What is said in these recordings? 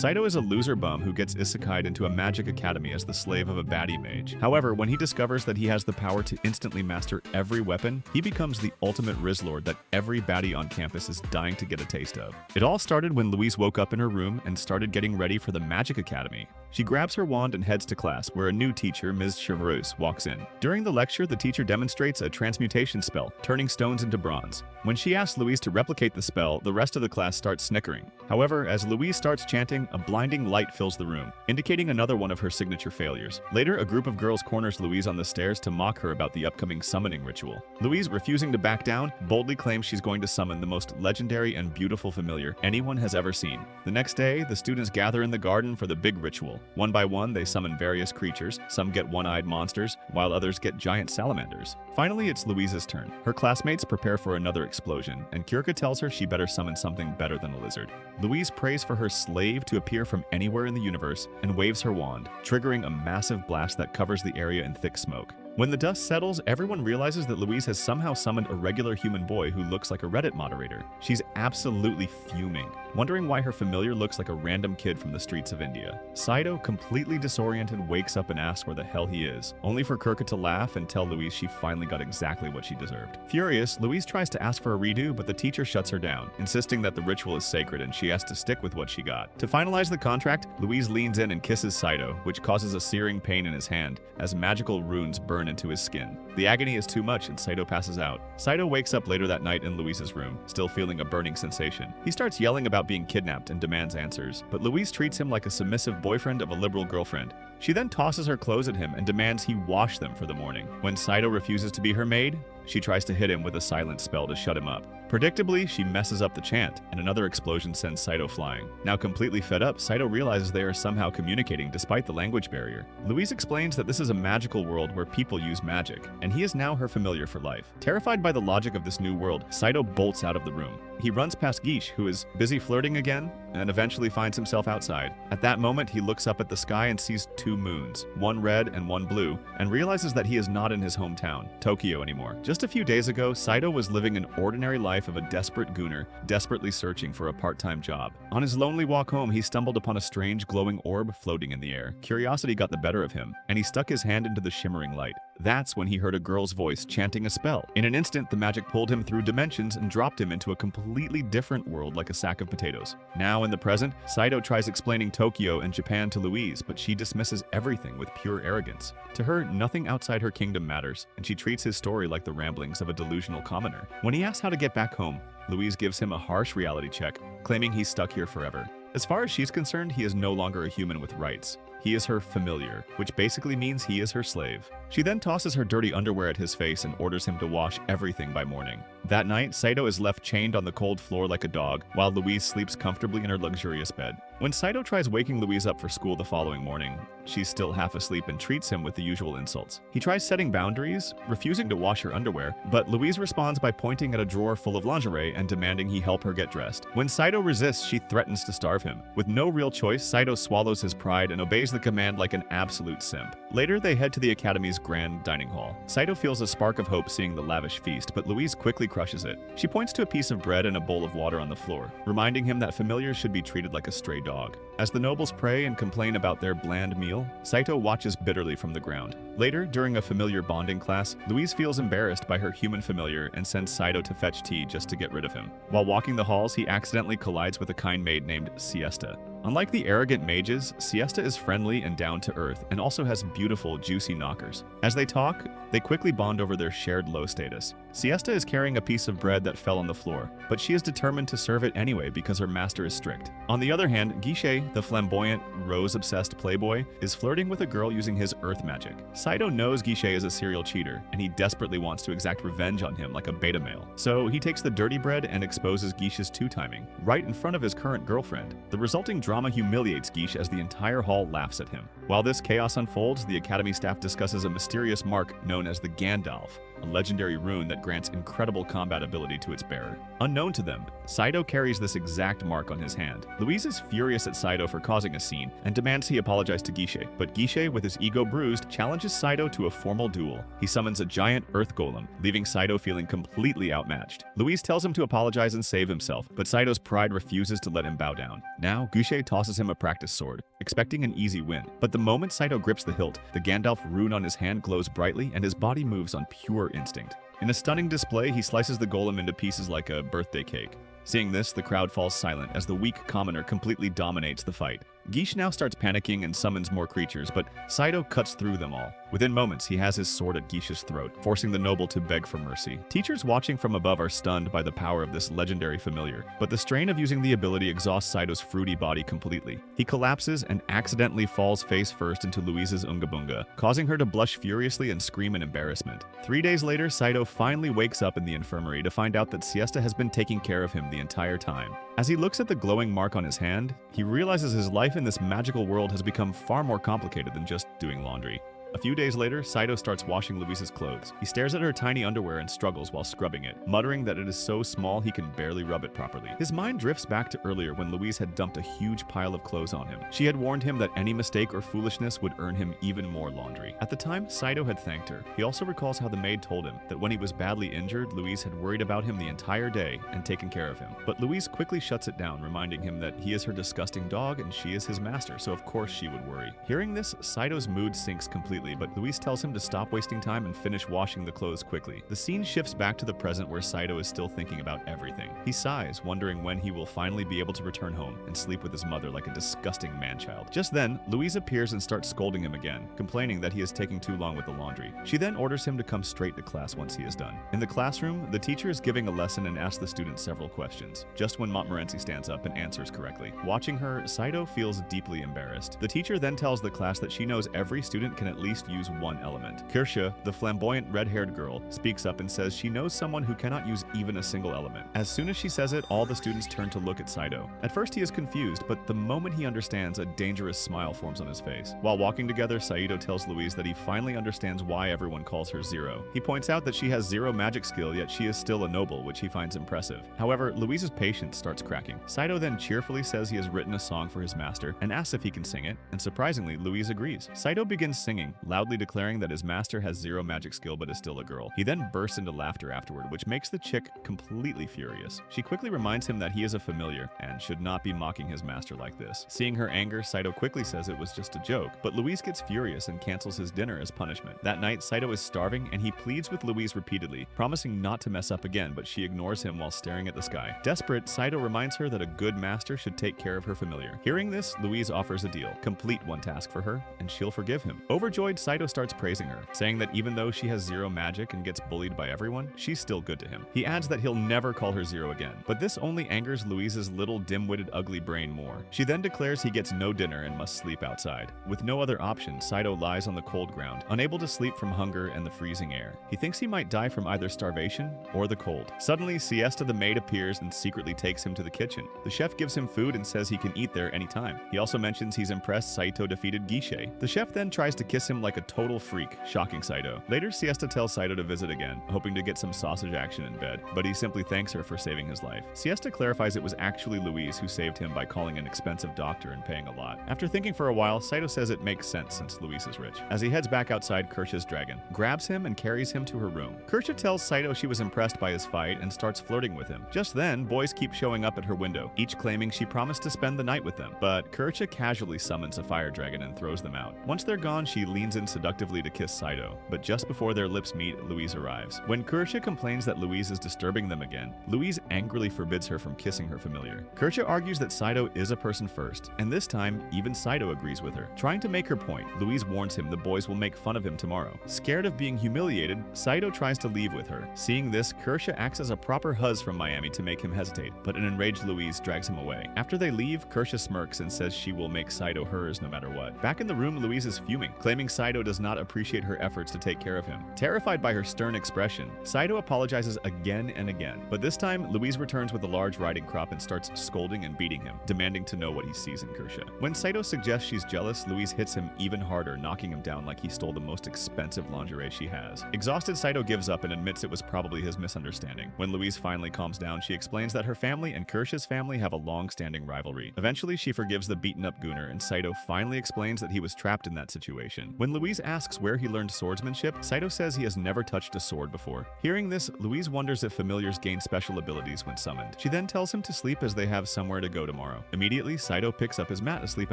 Saito is a loser bum who gets Isekaid into a magic academy as the slave of a baddie mage. However, when he discovers that he has the power to instantly master every weapon, he becomes the ultimate Riz Lord that every baddie on campus is dying to get a taste of. It all started when Louise woke up in her room and started getting ready for the magic academy. She grabs her wand and heads to class, where a new teacher, Ms. Chevreuse, walks in. During the lecture, the teacher demonstrates a transmutation spell, turning stones into bronze. When she asks Louise to replicate the spell, the rest of the class starts snickering. However, as Louise starts chanting, a blinding light fills the room, indicating another one of her signature failures. Later, a group of girls corners Louise on the stairs to mock her about the upcoming summoning ritual. Louise, refusing to back down, boldly claims she's going to summon the most legendary and beautiful familiar anyone has ever seen. The next day, the students gather in the garden for the big ritual. One by one, they summon various creatures. Some get one-eyed monsters, while others get giant salamanders. Finally, it's Louise's turn. Her classmates prepare for another explosion, and Kirka tells her she better summon something better than a lizard. Louise prays for her slave to appear from anywhere in the universe and waves her wand, triggering a massive blast that covers the area in thick smoke. When the dust settles, everyone realizes that Louise has somehow summoned a regular human boy who looks like a Reddit moderator. She's absolutely fuming, wondering why her familiar looks like a random kid from the streets of India. Saito, completely disoriented, wakes up and asks where the hell he is, only for Kirka to laugh and tell Louise she finally got exactly what she deserved. Furious, Louise tries to ask for a redo, but the teacher shuts her down, insisting that the ritual is sacred and she has to stick with what she got. To finalize the contract, Louise leans in and kisses Saito, which causes a searing pain in his hand as magical runes burn into his skin. The agony is too much and Saito passes out. Saito wakes up later that night in Louise's room, still feeling a burning sensation. He starts yelling about being kidnapped and demands answers, but Louise treats him like a submissive boyfriend of a liberal girlfriend. She then tosses her clothes at him and demands he wash them for the morning. When Saito refuses to be her maid, she tries to hit him with a silent spell to shut him up. Predictably, she messes up the chant, and another explosion sends Saito flying. Now completely fed up, Saito realizes they are somehow communicating despite the language barrier. Louise explains that this is a magical world where people use magic, and he is now her familiar for life. Terrified by the logic of this new world, Saito bolts out of the room. He runs past Guiche, who is busy flirting again, and eventually finds himself outside. At that moment, he looks up at the sky and sees two moons, one red and one blue, and realizes that he is not in his hometown, Tokyo, anymore. Just a few days ago, Saito was living an ordinary life of a desperate gooner, desperately searching for a part-time job. On his lonely walk home, he stumbled upon a strange glowing orb floating in the air. Curiosity got the better of him, and he stuck his hand into the shimmering light. That's when he heard a girl's voice chanting a spell. In an instant, the magic pulled him through dimensions and dropped him into a completely different world like a sack of potatoes. Now in the present, Saito tries explaining Tokyo and Japan to Louise, but she dismisses everything with pure arrogance. To her, nothing outside her kingdom matters, and she treats his story like the ramblings of a delusional commoner. When he asks how to get back home, Louise gives him a harsh reality check, claiming he's stuck here forever. As far as she's concerned, he is no longer a human with rights. He is her familiar, which basically means he is her slave. She then tosses her dirty underwear at his face and orders him to wash everything by morning. That night, Saito is left chained on the cold floor like a dog, while Louise sleeps comfortably in her luxurious bed. When Saito tries waking Louise up for school the following morning, she's still half asleep and treats him with the usual insults. He tries setting boundaries, refusing to wash her underwear, but Louise responds by pointing at a drawer full of lingerie and demanding he help her get dressed. When Saito resists, she threatens to starve him. With no real choice, Saito swallows his pride and obeys the command like an absolute simp. Later, they head to the Academy's grand dining hall. Saito feels a spark of hope seeing the lavish feast, but Louise quickly crushes it. She points to a piece of bread and a bowl of water on the floor, reminding him that familiars should be treated like a stray dog. As the nobles pray and complain about their bland meal, Saito watches bitterly from the ground. Later, during a familiar bonding class, Louise feels embarrassed by her human familiar and sends Saito to fetch tea just to get rid of him. While walking the halls, he accidentally collides with a kind maid named Siesta. Unlike the arrogant mages, Siesta is friendly and down to earth and also has beautiful, juicy knockers. As they talk, they quickly bond over their shared low status. Siesta is carrying a piece of bread that fell on the floor, but she is determined to serve it anyway because her master is strict. On the other hand, Guiche, the flamboyant, rose-obsessed playboy, is flirting with a girl using his earth magic. Saito knows Guiche is a serial cheater, and he desperately wants to exact revenge on him like a beta male. So he takes the dirty bread and exposes Guiche's two-timing, right in front of his current girlfriend. The resulting drama humiliates Guiche as the entire hall laughs at him. While this chaos unfolds, the Academy staff discusses a mysterious mark known as the Gandalf, a legendary rune that that grants incredible combat ability to its bearer. Unknown to them, Saito carries this exact mark on his hand. Louise is furious at Saito for causing a scene and demands he apologize to Guichet, but Guichet, with his ego bruised, challenges Saito to a formal duel. He summons a giant earth golem, leaving Saito feeling completely outmatched. Louise tells him to apologize and save himself, but Saito's pride refuses to let him bow down. Now, Guichet tosses him a practice sword, expecting an easy win. But the moment Saito grips the hilt, the Gandalf rune on his hand glows brightly and his body moves on pure instinct. In a stunning display, he slices the golem into pieces like a birthday cake. Seeing this, the crowd falls silent as the weak commoner completely dominates the fight. Guiche now starts panicking and summons more creatures, but Saito cuts through them all. Within moments, he has his sword at Guiche's throat, forcing the noble to beg for mercy. Teachers watching from above are stunned by the power of this legendary familiar, but the strain of using the ability exhausts Saito's fruity body completely. He collapses and accidentally falls face first into Louise's Unga Bunga, causing her to blush furiously and scream in embarrassment. 3 days later, Saito finally wakes up in the infirmary to find out that Siesta has been taking care of him the entire time. As he looks at the glowing mark on his hand, he realizes his life in this magical world has become far more complicated than just doing laundry. A few days later, Saito starts washing Louise's clothes. He stares at her tiny underwear and struggles while scrubbing it, muttering that it is so small he can barely rub it properly. His mind drifts back to earlier when Louise had dumped a huge pile of clothes on him. She had warned him that any mistake or foolishness would earn him even more laundry. At the time, Saito had thanked her. He also recalls how the maid told him that when he was badly injured, Louise had worried about him the entire day and taken care of him. But Louise quickly shuts it down, reminding him that he is her disgusting dog and she is his master, so of course she would worry. Hearing this, Saito's mood sinks completely, but Louise tells him to stop wasting time and finish washing the clothes quickly. The scene shifts back to the present where Saito is still thinking about everything. He sighs, wondering when he will finally be able to return home and sleep with his mother like a disgusting man-child. Just then, Louise appears and starts scolding him again, complaining that he is taking too long with the laundry. She then orders him to come straight to class once he is done. In the classroom, the teacher is giving a lesson and asks the students several questions, just when Montmorency stands up and answers correctly. Watching her, Saito feels deeply embarrassed. The teacher then tells the class that she knows every student can at least use one element. Kirsche, the flamboyant red-haired girl, speaks up and says she knows someone who cannot use even a single element. As soon as she says it, all the students turn to look at Saito. At first he is confused, but the moment he understands, a dangerous smile forms on his face. While walking together, Saito tells Louise that he finally understands why everyone calls her Zero. He points out that she has zero magic skill, yet she is still a noble, which he finds impressive. However, Louise's patience starts cracking. Saito then cheerfully says he has written a song for his master and asks if he can sing it, and surprisingly, Louise agrees. Saito begins singing, loudly declaring that his master has zero magic skill but is still a girl. He then bursts into laughter afterward, which makes the chick completely furious. She quickly reminds him that he is a familiar and should not be mocking his master like this. Seeing her anger, Saito quickly says it was just a joke, but Louise gets furious and cancels his dinner as punishment. That night, Saito is starving and he pleads with Louise repeatedly, promising not to mess up again, but she ignores him while staring at the sky. Desperate, Saito reminds her that a good master should take care of her familiar. Hearing this, Louise offers a deal. Complete one task for her, and she'll forgive him. Overjoyed, Saito starts praising her, saying that even though she has zero magic and gets bullied by everyone, she's still good to him. He adds that he'll never call her Zero again, but this only angers Louise's little dim-witted ugly brain more. She then declares he gets no dinner and must sleep outside. With no other option, Saito lies on the cold ground, unable to sleep from hunger and the freezing air. He thinks he might die from either starvation or the cold. Suddenly, Siesta the maid appears and secretly takes him to the kitchen. The chef gives him food and says he can eat there anytime. He also mentions he's impressed Saito defeated Guichet. The chef then tries to kiss him like a total freak, shocking Saito. Later, Siesta tells Saito to visit again, hoping to get some sausage action in bed, but he simply thanks her for saving his life. Siesta clarifies it was actually Louise who saved him by calling an expensive doctor and paying a lot. After thinking for a while, Saito says it makes sense since Louise is rich. As he heads back outside, Kirsche's dragon grabs him and carries him to her room. Kirsche tells Saito she was impressed by his fight and starts flirting with him. Just then, boys keep showing up at her window, each claiming she promised to spend the night with them, but Kirsche casually summons a fire dragon and throws them out. Once they're gone, she leans in seductively to kiss Saito, but just before their lips meet, Louise arrives. When Kirsche complains that Louise is disturbing them again, Louise angrily forbids her from kissing her familiar. Kirsche argues that Saito is a person first, and this time, even Saito agrees with her. Trying to make her point, Louise warns him the boys will make fun of him tomorrow. Scared of being humiliated, Saito tries to leave with her. Seeing this, Kirsche acts as a proper huzz from Miami to make him hesitate, but an enraged Louise drags him away. After they leave, Kirsche smirks and says she will make Saito hers no matter what. Back in the room, Louise is fuming, claiming Saito does not appreciate her efforts to take care of him. Terrified by her stern expression, Saito apologizes again and again, but this time Louise returns with a large riding crop and starts scolding and beating him, demanding to know what he sees in Kirsche. When Saito suggests she's jealous, Louise hits him even harder, knocking him down like he stole the most expensive lingerie she has. Exhausted, Saito gives up and admits it was probably his misunderstanding. When Louise finally calms down, she explains that her family and Kirsche's family have a long-standing rivalry. Eventually, she forgives the beaten-up Gunnar, and Saito finally explains that he was trapped in that situation. When Louise asks where he learned swordsmanship, Saito says he has never touched a sword before. Hearing this, Louise wonders if familiars gain special abilities when summoned. She then tells him to sleep as they have somewhere to go tomorrow. Immediately, Saito picks up his mat to sleep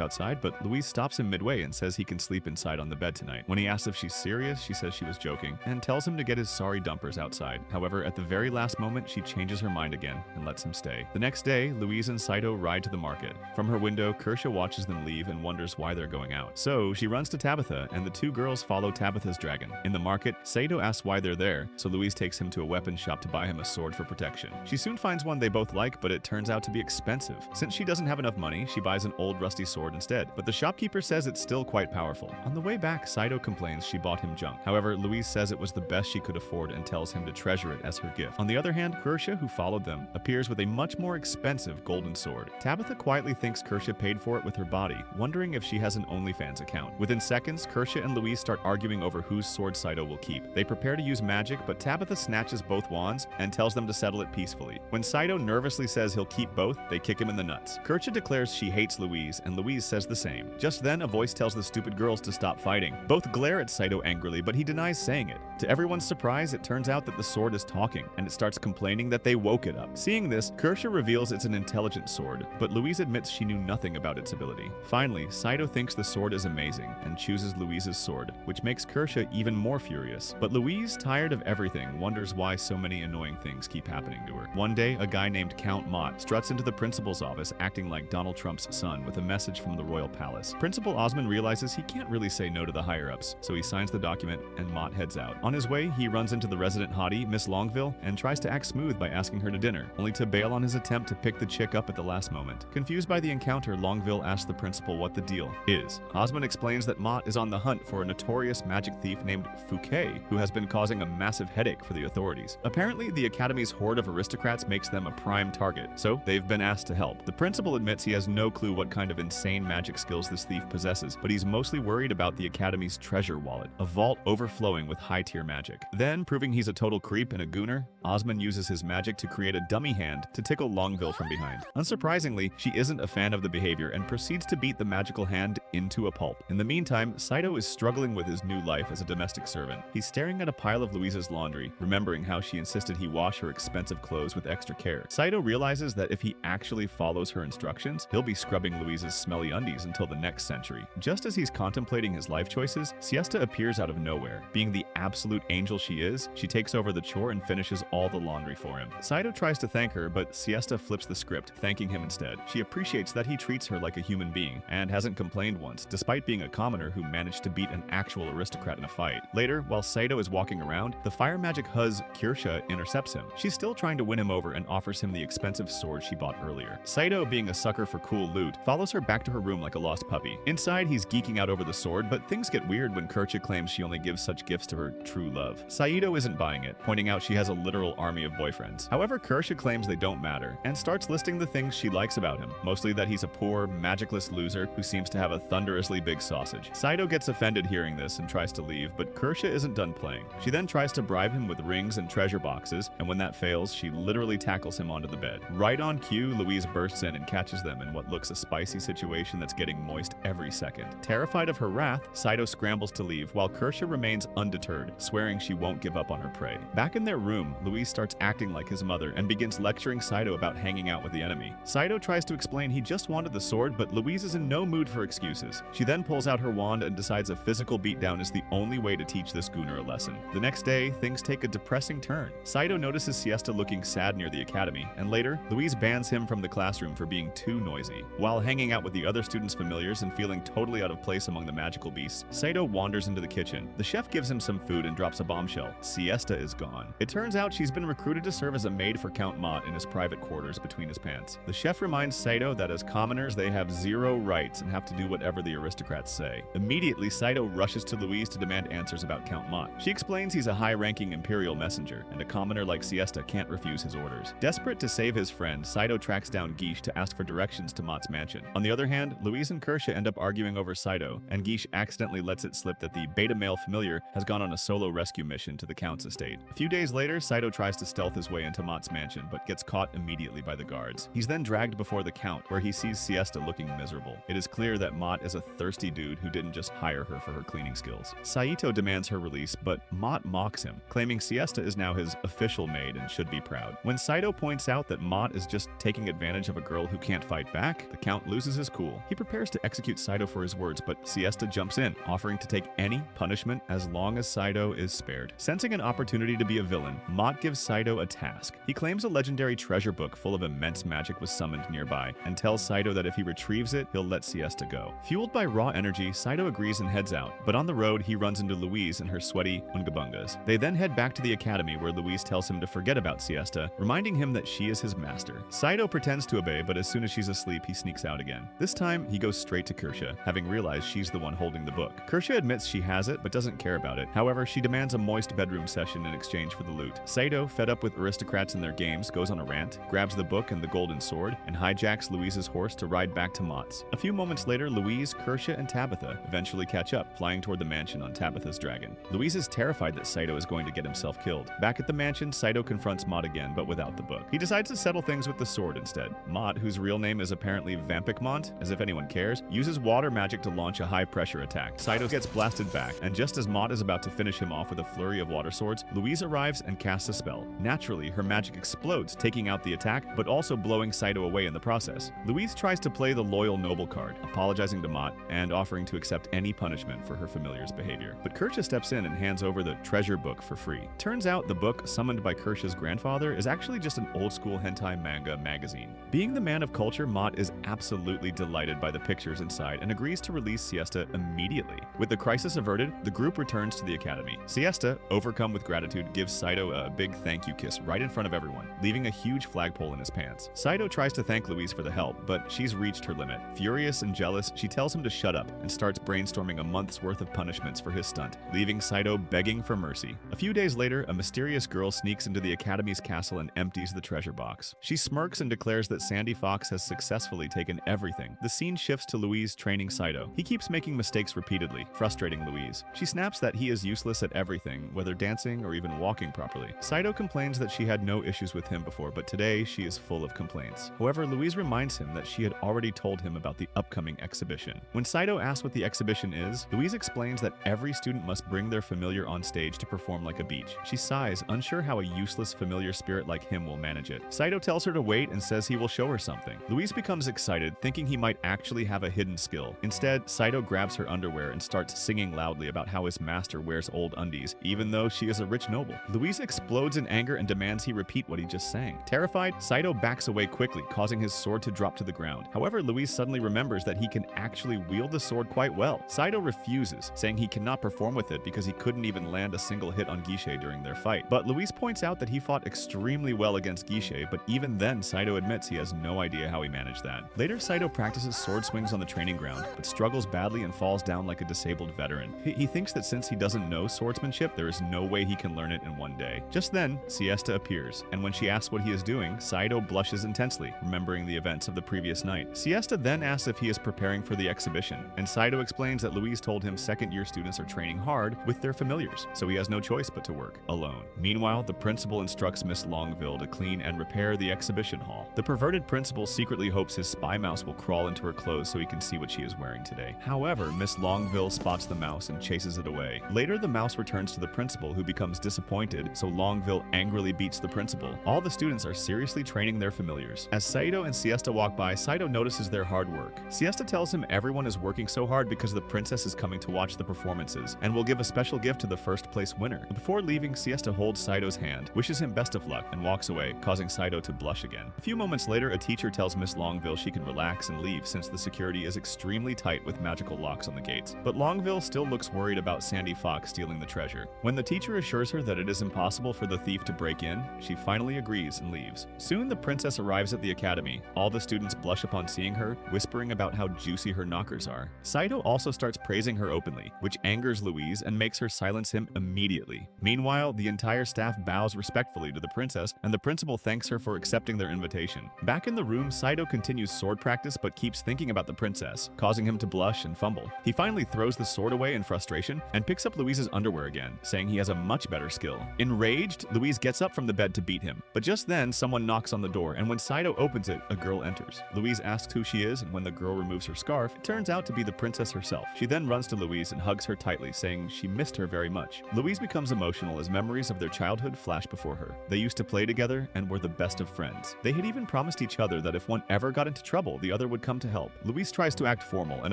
outside, but Louise stops him midway and says he can sleep inside on the bed tonight. When he asks if she's serious, she says she was joking, and tells him to get his sorry dumpers outside. However, at the very last moment, she changes her mind again and lets him stay. The next day, Louise and Saito ride to the market. From her window, Kirsche watches them leave and wonders why they're going out. So she runs to Tabitha, and the two girls follow Tabitha's dragon. In the market, Saito asks why they're there, so Louise takes him to a weapon shop to buy him a sword for protection. She soon finds one they both like, but it turns out to be expensive. Since she doesn't have enough money, she buys an old rusty sword instead, but the shopkeeper says it's still quite powerful. On the way back, Saito complains she bought him junk. However, Louise says it was the best she could afford and tells him to treasure it as her gift. On the other hand, Kirsche, who followed them, appears with a much more expensive golden sword. Tabitha quietly thinks Kirsche paid for it with her body, wondering if she has an OnlyFans account. Within seconds, Kirsche and Louise start arguing over whose sword Saito will keep. They prepare to use magic, but Tabitha snatches both wands and tells them to settle it peacefully. When Saito nervously says he'll keep both, they kick him in the nuts. Kirsche declares she hates Louise, and Louise says the same. Just then, a voice tells the stupid girls to stop fighting. Both glare at Saito angrily, but he denies saying it. To everyone's surprise, it turns out that the sword is talking, and it starts complaining that they woke it up. Seeing this, Kirsche reveals it's an intelligent sword, but Louise admits she knew nothing about its ability. Finally, Saito thinks the sword is amazing and chooses Louise's sword, which makes Kirsche even more furious. But Louise, tired of everything, wonders why so many annoying things keep happening to her. One day, a guy named Count Mott struts into the principal's office acting like Donald Trump's son with a message from the royal palace. Principal Osmond realizes he can't really say no to the higher-ups, so he signs the document and Mott heads out. On his way, he runs into the resident hottie, Miss Longville, and tries to act smooth by asking her to dinner, only to bail on his attempt to pick the chick up at the last moment. Confused by the encounter, Longville asks the principal what the deal is. Osmond explains that Mott is on the hunt for a notorious magic thief named Fouquet, who has been causing a massive headache for the authorities. Apparently, the Academy's horde of aristocrats makes them a prime target, so they've been asked to help. The principal admits he has no clue what kind of insane magic skills this thief possesses, but he's mostly worried about the Academy's treasure wallet, a vault overflowing with high-tier magic. Then, proving he's a total creep and a gooner, Osmond uses his magic to create a dummy hand to tickle Longville from behind. Unsurprisingly, she isn't a fan of the behavior and proceeds to beat the magical hand into a pulp. In the meantime, Saito is struggling with his new life as a domestic servant. He's staring at a pile of Louise's laundry, remembering how she insisted he wash her expensive clothes with extra care. Saito realizes that if he actually follows her instructions, he'll be scrubbing Louise's smelly undies until the next century. Just as he's contemplating his life choices, Siesta appears out of nowhere. Being the absolute angel she is, she takes over the chore and finishes all the laundry for him. Saito tries to thank her, but Siesta flips the script, thanking him instead. She appreciates that he treats her like a human being, and hasn't complained once, despite being a commoner who managed to beat an actual aristocrat in a fight. Later, while Saito is walking around, the fire magic Huz, Kirsche, intercepts him. She's still trying to win him over and offers him the expensive sword she bought earlier. Saito, being a sucker for cool loot, follows her back to her room like a lost puppy. Inside, he's geeking out over the sword, but things get weird when Kirsche claims she only gives such gifts to her true love. Saito isn't buying it, pointing out she has a literal army of boyfriends. However, Kirsche claims they don't matter, and starts listing the things she likes about him, mostly that he's a poor, magicless loser who seems to have a thunderously big sausage. Saito gets offended hearing this and tries to leave, but Kirsche isn't done playing. She then tries to bribe him with rings and treasure boxes, and when that fails, she literally tackles him onto the bed. Right on cue, Louise bursts in and catches them in what looks a spicy situation that's getting moist every second. Terrified of her wrath, Saito scrambles to leave, while Kirsche remains undeterred, swearing she won't give up on her prey. Back in their room, Louise starts acting like his mother and begins lecturing Saito about hanging out with the enemy. Saito tries to explain he just wanted the sword, but Louise is in no mood for excuses. She then pulls out her wand and decides a physical beatdown is the only way to teach this gooner a lesson. The next day, things take a depressing turn. Saito notices Siesta looking sad near the academy, and later, Louise bans him from the classroom for being too noisy. While hanging out with the other students' familiars and feeling totally out of place among the magical beasts, Saito wanders into the kitchen. The chef gives him some food and drops a bombshell. Siesta is gone. It turns out she's been recruited to serve as a maid for Count Mott in his private quarters between his pants. The chef reminds Saito that as commoners they have zero rights and have to do whatever the aristocrats say. Immediately, Immediately, Saito rushes to Louise to demand answers about Count Mott. She explains he's a high-ranking Imperial messenger, and a commoner like Siesta can't refuse his orders. Desperate to save his friend, Saito tracks down Guiche to ask for directions to Mott's mansion. On the other hand, Louise and Kirsche end up arguing over Saito, and Guiche accidentally lets it slip that the beta male familiar has gone on a solo rescue mission to the Count's estate. A few days later, Saito tries to stealth his way into Mott's mansion, but gets caught immediately by the guards. He's then dragged before the Count, where he sees Siesta looking miserable. It is clear that Mott is a thirsty dude who didn't just hire her for her cleaning skills. Saito demands her release, but Mott mocks him, claiming Siesta is now his official maid and should be proud. When Saito points out that Mott is just taking advantage of a girl who can't fight back, the Count loses his cool. He prepares to execute Saito for his words, but Siesta jumps in, offering to take any punishment as long as Saito is spared. Sensing an opportunity to be a villain, Mott gives Saito a task. He claims a legendary treasure book full of immense magic was summoned nearby, and tells Saito that if he retrieves it, he'll let Siesta go. Fueled by raw energy, Saito agrees and heads out, but on the road, he runs into Louise and her sweaty Ungabungas. They then head back to the academy, where Louise tells him to forget about Siesta, reminding him that she is his master. Saito pretends to obey, but as soon as she's asleep, he sneaks out again. This time, he goes straight to Kirsche, having realized she's the one holding the book. Kirsche admits she has it, but doesn't care about it. However, she demands a moist bedroom session in exchange for the loot. Saito, fed up with aristocrats and their games, goes on a rant, grabs the book and the golden sword, and hijacks Louise's horse to ride back to Mott's. A few moments later, Louise, Kirsche, and Tabitha eventually catch up, flying toward the mansion on Tabitha's dragon. Louise is terrified that Saito is going to get himself killed. Back at the mansion, Saito confronts Mott again, but without the book. He decides to settle things with the sword instead. Mott, whose real name is apparently Vampikmont, as if anyone cares, uses water magic to launch a high-pressure attack. Saito gets blasted back, and just as Mott is about to finish him off with a flurry of water swords, Louise arrives and casts a spell. Naturally, her magic explodes, taking out the attack, but also blowing Saito away in the process. Louise tries to play the loyal noble card, apologizing to Mott and offering to accept any punishment for her familiar's behavior. But Kirsche steps in and hands over the treasure book for free. Turns out the book, summoned by Kirsche's grandfather, is actually just an old-school hentai manga magazine. Being the man of culture, Mott is absolutely delighted by the pictures inside and agrees to release Siesta immediately. With the crisis averted, the group returns to the academy. Siesta, overcome with gratitude, gives Saito a big thank you kiss right in front of everyone, leaving a huge flagpole in his pants. Saito tries to thank Louise for the help, but she's reached her limit. Furious and jealous, she tells him to shut up and starts brainstorming a month's worth of punishments for his stunt, leaving Saito begging for mercy. A few days later, a mysterious girl sneaks into the academy's castle and empties the treasure box. She smirks and declares that Sandy Fox has successfully taken everything. The scene shifts to Louise training Saito. He keeps making mistakes repeatedly, frustrating Louise. She snaps that he is useless at everything, whether dancing or even walking properly. Saito complains that she had no issues with him before, but today she is full of complaints. However, Louise reminds him that she had already told him about the upcoming exhibition. When Saito asks what the exhibition is, Louise explains that every student must bring their familiar on stage to perform like a beach. She sighs, unsure how a useless familiar spirit like him will manage it. Saito tells her to wait and says he will show her something. Louise becomes excited, thinking he might actually have a hidden skill. Instead, Saito grabs her underwear and starts singing loudly about how his master wears old undies, even though she is a rich noble. Louise explodes in anger and demands he repeat what he just sang. Terrified, Saito backs away quickly, causing his sword to drop to the ground. However, Louise suddenly remembers that he can actually wield the sword quite well. Saito refuses, saying he cannot perform with it because he couldn't even land a single hit on Guiche during their fight. But Louise points out that he fought extremely well against Guiche, but even then Saito admits he has no idea how he managed that. Later, Saito practices sword swings on the training ground, but struggles badly and falls down like a disabled veteran. He thinks that since he doesn't know swordsmanship, there is no way he can learn it in one day. Just then, Siesta appears, and when she asks what he is doing, Saito blushes intensely, remembering the events of the previous night. Siesta then asks if he is preparing for the exhibition, and Saito explains that Louise told him second-year students are training hard with their familiars, so he has no choice but to work alone. Meanwhile, the principal instructs Miss Longville to clean and repair the exhibition hall. The perverted principal secretly hopes his spy mouse will crawl into her clothes so he can see what she is wearing today. However, Miss Longville spots the mouse and chases it away. Later, the mouse returns to the principal, who becomes disappointed, so Longville angrily beats the principal. All the students are seriously training their familiars. As Saito and Siesta walk by, Saito notices their hard work. Siesta tells him everyone is working so hard because the princess is coming to watch the performances and will give a special gift to the first place winner. Before leaving, Siesta holds Saito's hand, wishes him best of luck, and walks away, causing Saito to blush again. A few moments later, a teacher tells Miss Longville she can relax and leave since the security is extremely tight with magical locks on the gates. But Longville still looks worried about Sandy Fox stealing the treasure. When the teacher assures her that it is impossible for the thief to break in, she finally agrees and leaves. Soon the princess arrives at the academy. All the students blush upon seeing her, whispering about how juicy her knockers are. Saito also starts starts praising her openly, which angers Louise and makes her silence him immediately. Meanwhile, the entire staff bows respectfully to the princess, and the principal thanks her for accepting their invitation. Back in the room, Saito continues sword practice but keeps thinking about the princess, causing him to blush and fumble. He finally throws the sword away in frustration and picks up Louise's underwear again, saying he has a much better skill. Enraged, Louise gets up from the bed to beat him, but just then someone knocks on the door, and when Saito opens it, a girl enters. Louise asks who she is, and when the girl removes her scarf, it turns out to be the princess herself. She then runs to Louise and hugs her tightly, saying she missed her very much. Louise becomes emotional as memories of their childhood flash before her. They used to play together and were the best of friends. They had even promised each other that if one ever got into trouble, the other would come to help. Louise tries to act formal and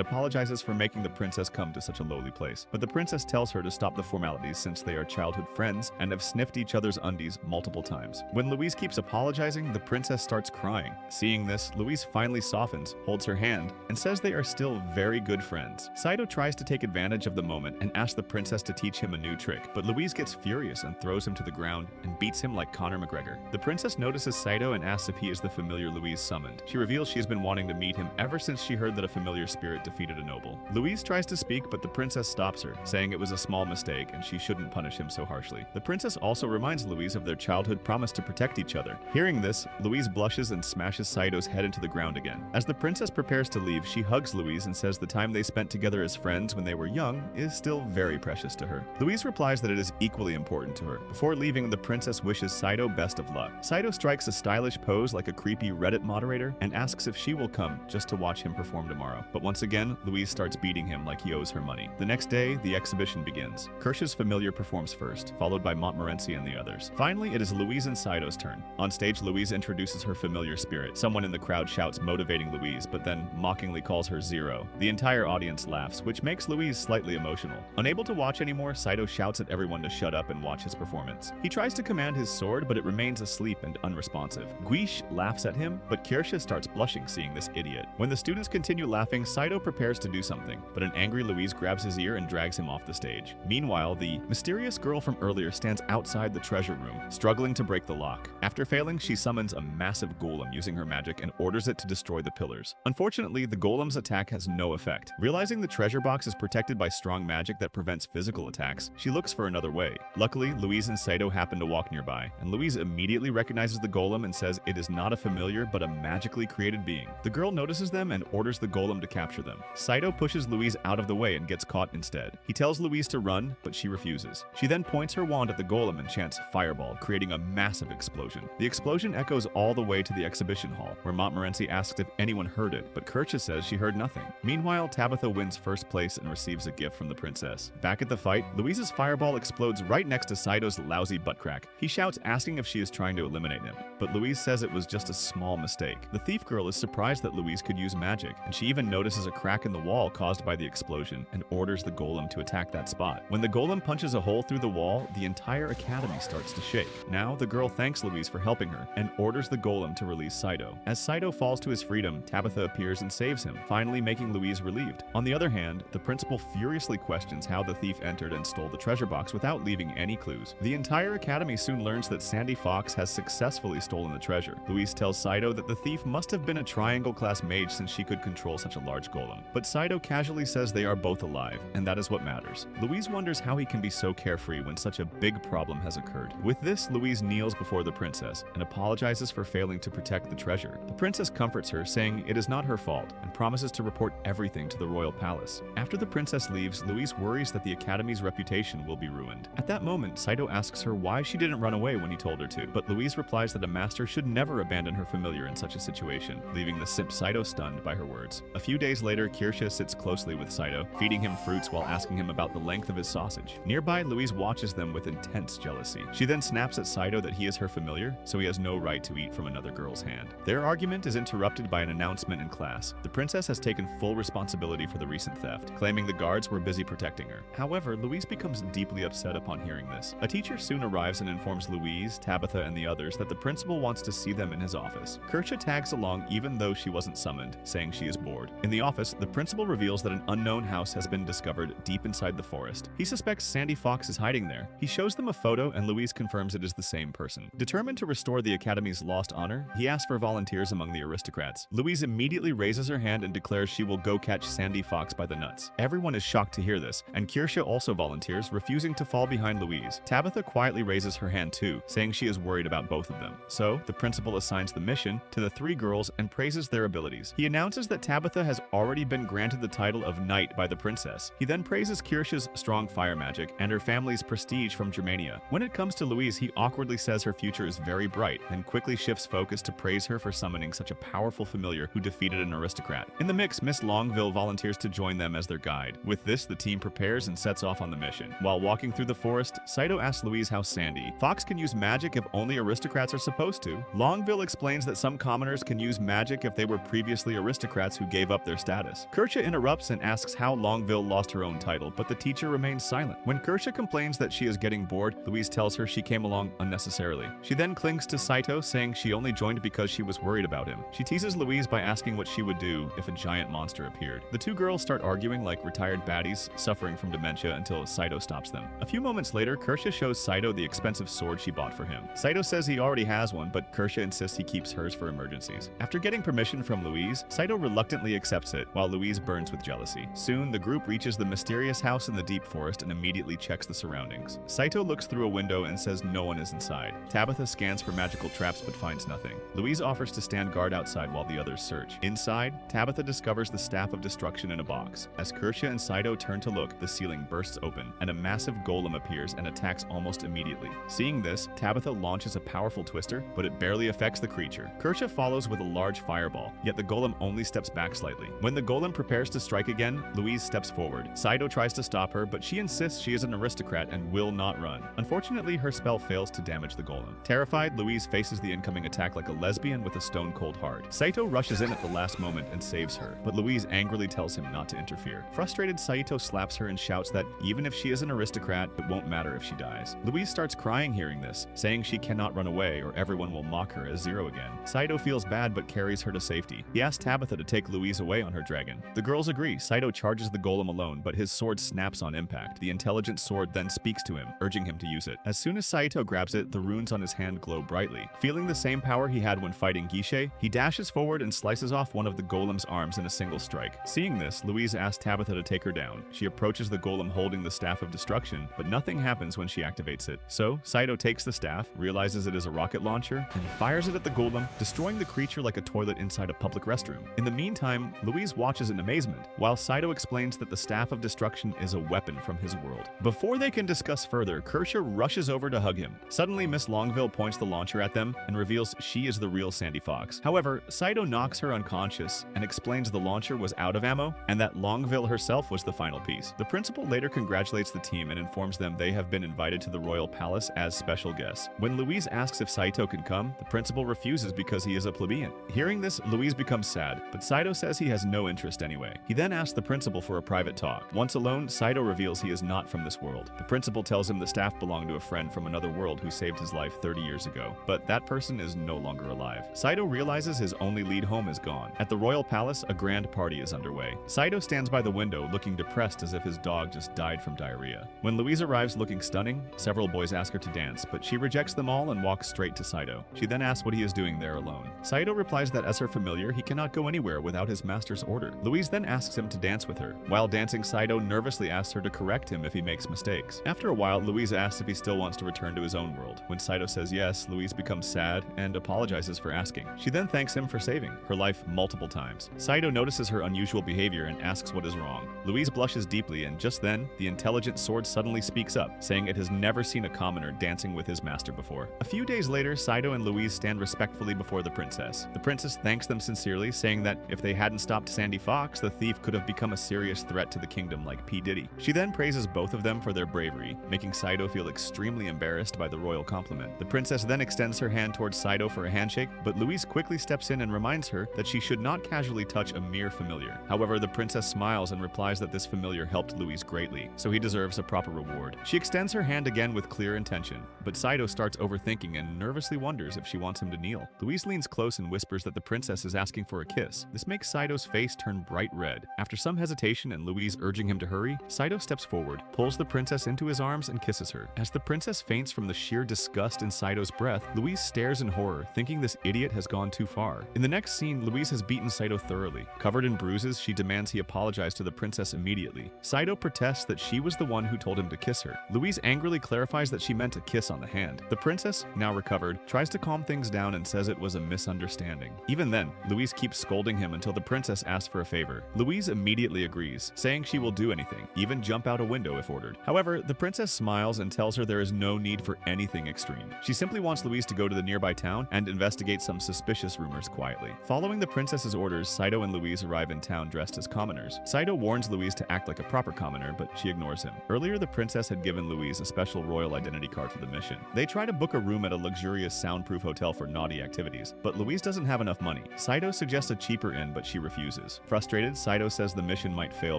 apologizes for making the princess come to such a lowly place, but the princess tells her to stop the formalities since they are childhood friends and have sniffed each other's undies multiple times. When Louise keeps apologizing, the princess starts crying. Seeing this, Louise finally softens, holds her hand, and says they are still very good friends. Saito tries to take advantage of the moment and asks the princess to teach him a new trick, but Louise gets furious and throws him to the ground and beats him like Conor McGregor. The princess notices Saito and asks if he is the familiar Louise summoned. She reveals she has been wanting to meet him ever since she heard that a familiar spirit defeated a noble. Louise tries to speak, but the princess stops her, saying it was a small mistake and she shouldn't punish him so harshly. The princess also reminds Louise of their childhood promise to protect each other. Hearing this, Louise blushes and smashes Saito's head into the ground again. As the princess prepares to leave, she hugs Louise and says the time they spent together as friends when they were young is still very precious to her. Louise replies that it is equally important to her. Before leaving, the princess wishes Saito best of luck. Saito strikes a stylish pose like a creepy Reddit moderator and asks if she will come just to watch him perform tomorrow. But once again, Louise starts beating him like he owes her money. The next day, the exhibition begins. Kirsch's familiar performs first, followed by Montmorency and the others. Finally, it is Louise and Saito's turn. On stage, Louise introduces her familiar spirit. Someone in the crowd shouts motivating Louise, but then mockingly calls her Zero. The entire audience laughs, which makes Louise slightly emotional. Unable to watch anymore, Saito shouts at everyone to shut up and watch his performance. He tries to command his sword, but it remains asleep and unresponsive. Guiche laughs at him, but Kirsche starts blushing seeing this idiot. When the students continue laughing, Saito prepares to do something, but an angry Louise grabs his ear and drags him off the stage. Meanwhile, the mysterious girl from earlier stands outside the treasure room, struggling to break the lock. After failing, she summons a massive golem using her magic and orders it to destroy the pillars. Unfortunately, the golem's attack has no effect. Realizing the treasure box is protected by strong magic that prevents physical attacks, she looks for another way. Luckily, Louise and Saito happen to walk nearby, and Louise immediately recognizes the golem and says it is not a familiar but a magically created being. The girl notices them and orders the golem to capture them. Saito pushes Louise out of the way and gets caught instead. He tells Louise to run, but she refuses. She then points her wand at the golem and chants fireball, creating a massive explosion. The explosion echoes all the way to the exhibition hall, where Montmorency asks if anyone heard it, but Kirche says she heard nothing. Meanwhile, Tabitha wins first place and receives a gift from the princess. Back at the fight, Louise's fireball explodes right next to Saito's lousy butt crack. He shouts, asking if she is trying to eliminate him, but Louise says it was just a small mistake. The thief girl is surprised that Louise could use magic, and she even notices a crack in the wall caused by the explosion and orders the golem to attack that spot. When the golem punches a hole through the wall, the entire academy starts to shake. Now, the girl thanks Louise for helping her and orders the golem to release Saito. As Saito falls to his freedom, Tabitha appears and saves him, finally making Louise relieved. On the other hand, the principal furiously questions how the thief entered and stole the treasure box without leaving any clues. The entire academy soon learns that Sandy Fox has successfully stolen the treasure. Louise tells Saito that the thief must have been a triangle-class mage since she could control such a large golem. But Saito casually says they are both alive, and that is what matters. Louise wonders how he can be so carefree when such a big problem has occurred. With this, Louise kneels before the princess and apologizes for failing to protect the treasure. The princess comforts her, saying it is not her fault, and promises to report everything to the royal palace. After the princess leaves, Louise worries that the academy's reputation will be ruined. At that moment, Saito asks her why she didn't run away when he told her to, but Louise replies that a master should never abandon her familiar in such a situation, leaving the simp Saito stunned by her words. A few days later, Kirsche sits closely with Saito, feeding him fruits while asking him about the length of his sausage. Nearby, Louise watches them with intense jealousy. She then snaps at Saito that he is her familiar, so he has no right to eat from another girl's hand. Their argument is interrupted by an announcement in class. The princess has taken full responsibility for the recent theft, claiming the guards were busy protecting her. However, Louise becomes deeply upset upon hearing this. A teacher soon arrives and informs Louise, Tabitha, and the others that the principal wants to see them in his office. Kirche tags along even though she wasn't summoned, saying she is bored. In the office, the principal reveals that an unknown house has been discovered deep inside the forest. He suspects Sandy Fox is hiding there. He shows them a photo and Louise confirms it is the same person. Determined to restore the academy's lost honor, he asks for volunteers among the aristocrats. Louise immediately raises her hand and declares she will go catch Sandy Fox by the the nuts. Everyone is shocked to hear this, and Kirsha also volunteers, refusing to fall behind Louise. Tabitha quietly raises her hand too, saying she is worried about both of them. So, the principal assigns the mission to the 3 girls and praises their abilities. He announces that Tabitha has already been granted the title of Knight by the princess. He then praises Kirsha's strong fire magic and her family's prestige from Germania. When it comes to Louise, he awkwardly says her future is very bright and quickly shifts focus to praise her for summoning such a powerful familiar who defeated an aristocrat. In the mix, Miss Longville volunteers to join them as their guide. With this, the team prepares and sets off on the mission. While walking through the forest, Saito asks Louise how Sandy Fox can use magic if only aristocrats are supposed to. Longville explains that some commoners can use magic if they were previously aristocrats who gave up their status. Kirsha interrupts and asks how Longville lost her own title, but the teacher remains silent. When Kirsha complains that she is getting bored, Louise tells her she came along unnecessarily. She then clings to Saito, saying she only joined because she was worried about him. She teases Louise by asking what she would do if a giant monster appeared. The 2 girls start arguing like retired baddies suffering from dementia until Saito stops them. A few moments later, Kirsha shows Saito the expensive sword she bought for him. Saito says he already has one, but Kirsha insists he keeps hers for emergencies. After getting permission from Louise, Saito reluctantly accepts it, while Louise burns with jealousy. Soon, the group reaches the mysterious house in the deep forest and immediately checks the surroundings. Saito looks through a window and says no one is inside. Tabitha scans for magical traps but finds nothing. Louise offers to stand guard outside while the others search. Inside, Tabitha discovers the Staff of Destruction in a box. As Kirsha and Saito turn to look, the ceiling bursts open, and a massive golem appears and attacks almost immediately. Seeing this, Tabitha launches a powerful twister, but it barely affects the creature. Kirsha follows with a large fireball, yet the golem only steps back slightly. When the golem prepares to strike again, Louise steps forward. Saito tries to stop her, but she insists she is an aristocrat and will not run. Unfortunately, her spell fails to damage the golem. Terrified, Louise faces the incoming attack like a lesbian with a stone-cold heart. Saito rushes in at the last moment and saves her, but Louise angrily tells him not to interfere. Frustrated, Saito slaps her and shouts that even if she is an aristocrat, it won't matter if she dies. Louise starts crying hearing this, saying she cannot run away or everyone will mock her as Zero again. Saito feels bad but carries her to safety. He asks Tabitha to take Louise away on her dragon. The girls agree. Saito charges the golem alone, but his sword snaps on impact. The intelligent sword then speaks to him, urging him to use it. As soon as Saito grabs it, the runes on his hand glow brightly. Feeling the same power he had when fighting Guiche, he dashes forward and slices off one of the golem's arms in a single strike. Seeing this, Louise asks Tabitha to take her down. She approaches the golem holding the Staff of Destruction, but nothing happens when she activates it. So, Saito takes the staff, realizes it is a rocket launcher, and fires it at the golem, destroying the creature like a toilet inside a public restroom. In the meantime, Louise watches in amazement, while Saito explains that the Staff of Destruction is a weapon from his world. Before they can discuss further, Kirsha rushes over to hug him. Suddenly, Miss Longville points the launcher at them and reveals she is the real Sandy Fox. However, Saito knocks her unconscious and explains the launcher was out of ammo and that Longville herself was the final piece. The principal later congratulates the team and informs them they have been invited to the royal palace as special guests. When Louise asks if Saito can come, the principal refuses because he is a plebeian. Hearing this, Louise becomes sad, but Saito says he has no interest anyway. He then asks the principal for a private talk. Once alone, Saito reveals he is not from this world. The principal tells him the staff belonged to a friend from another world who saved his life 30 years ago, but that person is no longer alive. Saito realizes his only lead home is gone. At the royal palace, a grand party is underway. Saito stands by the window looking depressed as if his dog just died from diarrhea. When Louise arrives looking stunning, several boys ask her to dance, but she rejects them all and walks straight to Saito. She then asks what he is doing there alone. Saito replies that as her familiar, he cannot go anywhere without his master's order. Louise then asks him to dance with her. While dancing, Saito nervously asks her to correct him if he makes mistakes. After a while, Louise asks if he still wants to return to his own world. When Saito says yes, Louise becomes sad and apologizes for asking. She then thanks him for saving her life multiple times. Saito notices her unusual behavior and asks what is wrong. Louise blushes deeply, and just then, the intelligent sword suddenly speaks up, saying it has never seen a commoner dancing with his master before. A few days later, Saito and Louise stand respectfully before the princess. The princess thanks them sincerely, saying that if they hadn't stopped Sandy Fox, the thief could have become a serious threat to the kingdom like P. Diddy. She then praises both of them for their bravery, making Saito feel extremely embarrassed by the royal compliment. The princess then extends her hand towards Saito for a handshake, but Louise quickly steps in and reminds her that she should not casually touch a mere familiar. However, the princess smiles and replies that this familiar helped Louise greatly, so he deserves a proper reward. She extends her hand again with clear intention, but Saito starts overthinking and nervously wonders if she wants him to kneel. Louise leans close and whispers that the princess is asking for a kiss. This makes Saito's face turn bright red. After some hesitation and Louise urging him to hurry, Saito steps forward, pulls the princess into his arms and kisses her. As the princess faints from the sheer disgust in Saito's breath, Louise stares in horror, thinking this idiot has gone too far. In the next scene, Louise has beaten Saito thoroughly. Covered in bruises, she demands he apologize apologize to the princess immediately. Saito protests that she was the one who told him to kiss her. Louise angrily clarifies that she meant a kiss on the hand. The princess, now recovered, tries to calm things down and says it was a misunderstanding. Even then, Louise keeps scolding him until the princess asks for a favor. Louise immediately agrees, saying she will do anything, even jump out a window if ordered. However, the princess smiles and tells her there is no need for anything extreme. She simply wants Louise to go to the nearby town and investigate some suspicious rumors quietly. Following the princess's orders, Saito and Louise arrive in town dressed as commoners. Saito warns Louise to act like a proper commoner, but she ignores him. Earlier, the princess had given Louise a special royal identity card for the mission. They try to book a room at a luxurious soundproof hotel for naughty activities, but Louise doesn't have enough money. Saito suggests a cheaper inn, but she refuses. Frustrated, Saito says the mission might fail